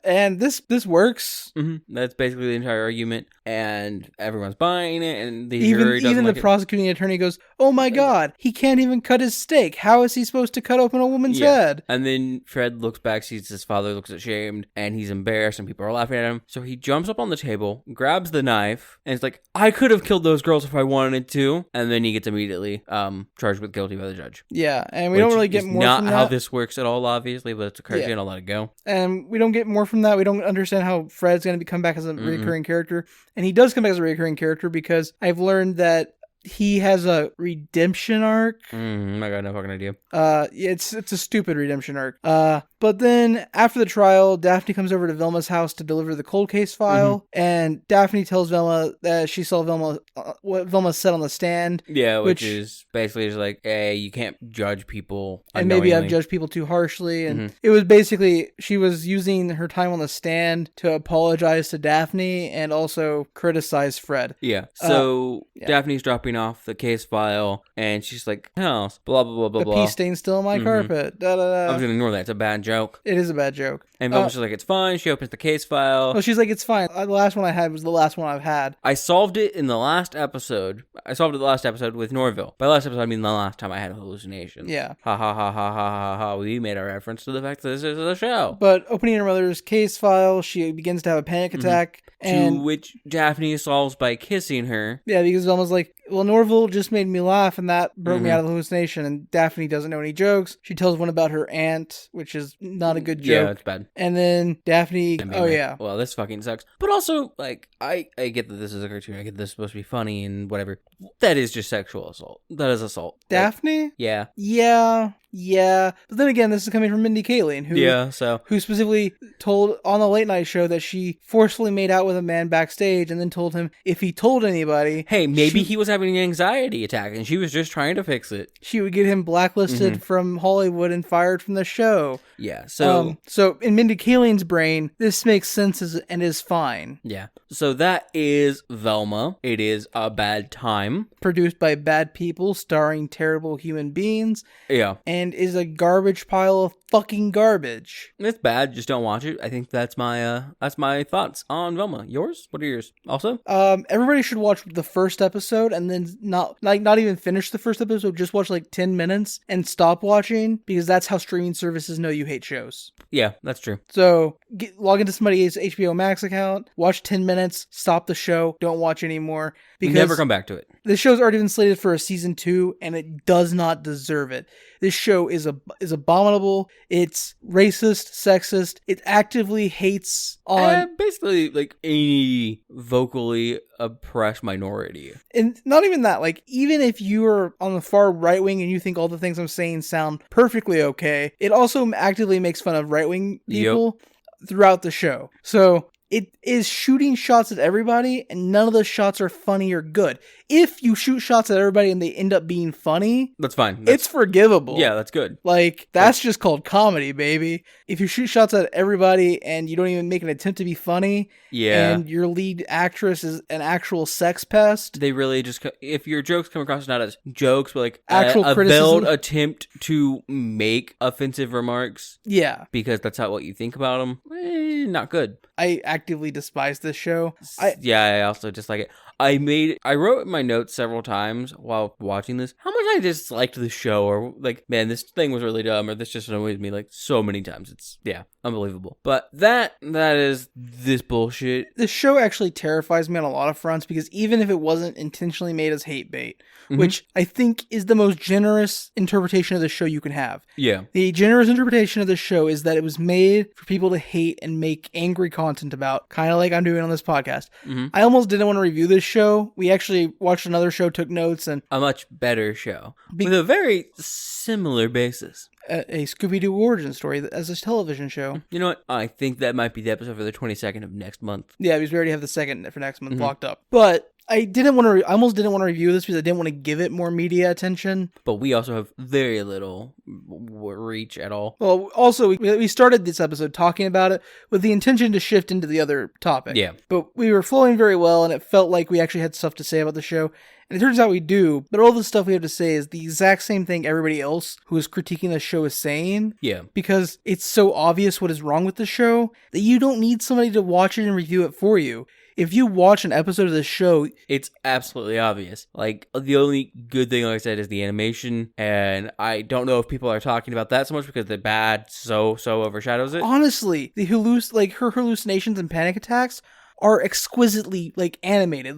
And this works. That's basically the entire argument. And everyone's buying it. And the jury doesn't the prosecuting attorney goes, oh my God, he can't even cut his steak. How is he supposed to cut open a woman's head? And then Fred looks back, sees his father, looks ashamed, and he's embarrassed, and people are laughing at him. So he jumps up on the table, grabs the knife, and it's like, I could have killed those girls if I wanted to. And then he gets immediately charged with guilty by the judge. Yeah, and we don't really get more from that. Not how this works at all, obviously, but it's a cartoon, I'll let it go. And we don't get more from that. We don't understand how Fred's going to come back as a recurring character. And he does come back as a recurring character because I've learned that he has a redemption arc. I got no fucking idea. It's a stupid redemption arc. But then after the trial, Daphne comes over to Velma's house to deliver the cold case file, and Daphne tells Velma that she saw what Velma said on the stand. Yeah, which is basically just like, hey, you can't judge people unknowingly. And maybe I've judged people too harshly. And it was basically, she was using her time on the stand to apologize to Daphne and also criticize Fred. Yeah, so Daphne's dropping wiping off the case file, and she's like, "House, blah blah blah blah The blah." pee stain's still on my carpet. Da, da, I da. was gonna ignore that. It's a bad joke. It is a bad joke. And Velma's just like, "It's fine." She opens the case file. Oh, she's like, it's fine. The last one I had was the last one I've had. I solved it in the last episode. I solved it the last episode with Norville. By last episode, I mean the last time I had a hallucination. Yeah. Ha ha ha ha ha ha ha. We made a reference to the fact that this is a show. But opening her mother's case file, she begins to have a panic attack. And to which Daphne solves by kissing her. yeah, because Velma's like, well, Norville just made me laugh, and that broke me out of the hallucination. And Daphne doesn't know any jokes. She tells one about her aunt, which is not a good joke. Yeah, it's bad. And then Daphne, yeah. Well, this fucking sucks. But also, like, I get that this is a cartoon. I get this is supposed to be funny and whatever. That is just sexual assault. That is assault. Daphne? Like, yeah. Yeah. But then again, this is coming from Mindy Kaling, who specifically told on the late night show that she forcefully made out with a man backstage and then told him if he told anybody, hey, maybe he was having an anxiety attack and she was just trying to fix it. She would get him blacklisted from Hollywood and fired from the show. Yeah. So in Mindy Kaling's brain, this makes sense and is fine. Yeah. So that is Velma. It is a bad time. Produced by bad people, starring terrible human beings. Yeah. And is a garbage pile of fucking garbage. It's bad. Just don't watch it. I think that's my thoughts on Velma. Yours? What are yours? Also? Everybody should watch the first episode and then not even finish the first episode. Just watch like 10 minutes and stop watching, because that's how streaming services know you hate shows. Yeah, that's true. So log into somebody's HBO Max account, watch 10 minutes, stop the show, don't watch anymore. Because never come back to it. The show's already been slated for a season 2, and it does not deserve it. This show is abominable. It's racist, sexist. It actively hates on basically like any vocally oppressed minority. And not even that. Like, even if you are on the far right wing and you think all the things I'm saying sound perfectly okay, it also actively makes fun of right wing people throughout the show. So it is shooting shots at everybody, and none of the shots are funny or good. If you shoot shots at everybody and they end up being funny, that's fine. It's forgivable. Yeah, that's good. Like, that's just called comedy, baby. If you shoot shots at everybody and you don't even make an attempt to be funny, and your lead actress is an actual sex pest, they really just, if your jokes come across not as jokes, but like actual a criticism, veiled attempt to make offensive remarks, because that's not what you think about them, not good. I actively despise this show. I also dislike it. I wrote in my notes several times while watching this how much I disliked the show, or like, man, this thing was really dumb, or this just annoyed me like so many times. It's unbelievable. But that is this bullshit. This show actually terrifies me on a lot of fronts, because even if it wasn't intentionally made as hate bait, which I think is the most generous interpretation of the show you can have. Yeah. The generous interpretation of the show is that it was made for people to hate and make angry content about, kind of like I'm doing on this podcast. I almost didn't want to review this show. We actually watched another show, took notes, and a much better show with a very similar basis. A Scooby-Doo origin story as a television show. You know what? I think that might be the episode for the 22nd of next month. Yeah, because we already have the second for next month locked up. But I almost didn't want to review this because I didn't want to give it more media attention. But we also have very little reach at all. Well, also, we started this episode talking about it with the intention to shift into the other topic. Yeah. But we were flowing very well, and it felt like we actually had stuff to say about the show. And it turns out we do, but all the stuff we have to say is the exact same thing everybody else who is critiquing the show is saying. Yeah. Because it's so obvious what is wrong with the show that you don't need somebody to watch it and review it for you. If you watch an episode of this show, it's absolutely obvious. Like, the only good thing, like I said, is the animation, and I don't know if people are talking about that so much because the bad so overshadows it. Honestly, her hallucinations and panic attacks are exquisitely animated.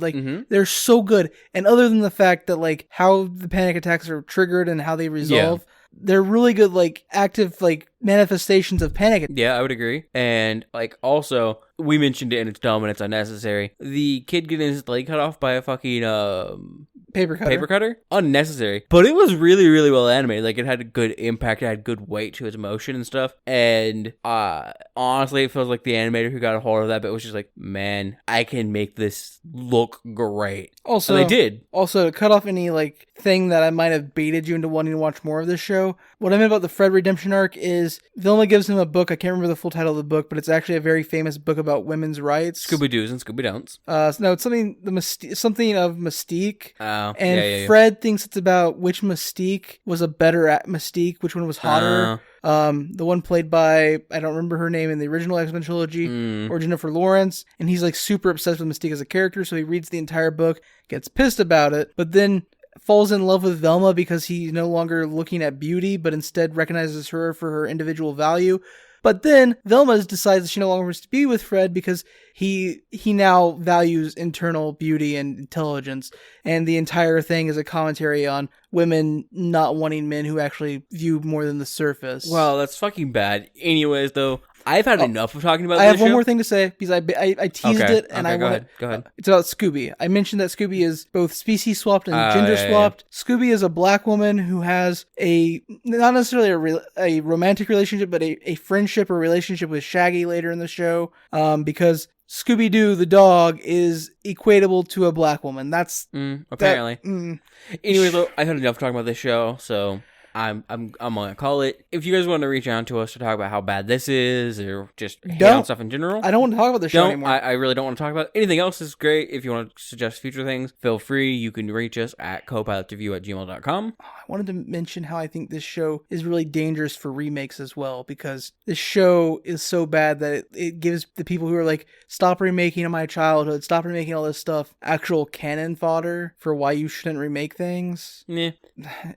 They're so good. And other than the fact that how the panic attacks are triggered and how they resolve, they're really good active manifestations of panic. Yeah, I would agree. And also, we mentioned it and it's dumb and it's unnecessary. The kid getting his leg cut off by a fucking paper cutter? Unnecessary. But it was really, really well animated. It had a good impact. It had good weight to its emotion and stuff. And honestly, it feels like the animator who got a hold of that bit was just like, man, I can make this look great. Also, and they did. Also, to cut off any thing that I might have baited you into wanting to watch more of this show, what I meant about the Fred redemption arc is Velma gives him a book. I can't remember the full title of the book, but it's actually a very famous book about women's rights. Scooby-Doos and Scooby-Don'ts. No, it's something of Mystique. Oh, And yeah. Fred thinks it's about which Mystique was a better at Mystique, which one was hotter. The one played by, I don't remember her name in the original X-Men trilogy, or Jennifer Lawrence, and he's like super obsessed with Mystique as a character, so he reads the entire book, gets pissed about it, but then falls in love with Velma because he's no longer looking at beauty, but instead recognizes her for her individual value. But then Velma decides that she no longer wants to be with Fred because he now values internal beauty and intelligence. And the entire thing is a commentary on women not wanting men who actually view more than the surface. Well, that's fucking bad. Anyways, though, I've had enough of talking about this I have show. one more thing to say because I teased it and I go ahead. It's about Scooby. I mentioned that Scooby is both species swapped and gender swapped. Yeah. Scooby is a black woman who has not necessarily a romantic relationship, but a friendship or relationship with Shaggy later in the show. Because Scooby-Doo, the dog, is equatable to a black woman. That's apparently. Anyway, though, I've had enough talking about this show, so I'm gonna call it. If you guys want to reach out to us to talk about how bad this is, or just hate on stuff in general, I don't want to talk about the show anymore. I really don't want to talk about it. Anything else is great. If you want to suggest future things, feel free. You can reach us at copilotsreview@gmail.com. I wanted to mention how I think this show is really dangerous for remakes as well, because this show is so bad that it gives the people who are like, stop remaking my childhood, stop remaking all this stuff, actual canon fodder for why you shouldn't remake things. Yeah.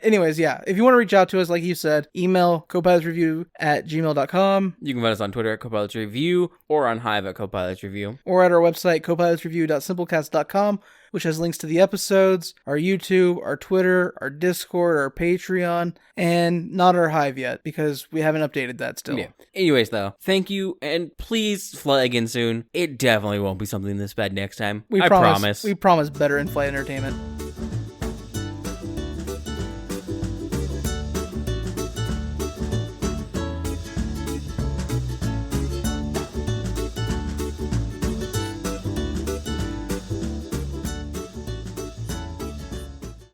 Anyways, yeah, if you want to reach out to us, like you said, email copilotsreview@gmail.com. You can find us on Twitter at copilotsreview or on Hive at copilotsreview. Or at our website, copilotsreview.simplecast.com, which has links to the episodes, our YouTube, our Twitter, our Discord, our Patreon, and not our Hive yet, because we haven't updated that still. Yeah. Anyways, though, thank you, and please fly again soon. It definitely won't be something this bad next time. I promise. We promise better in-flight entertainment.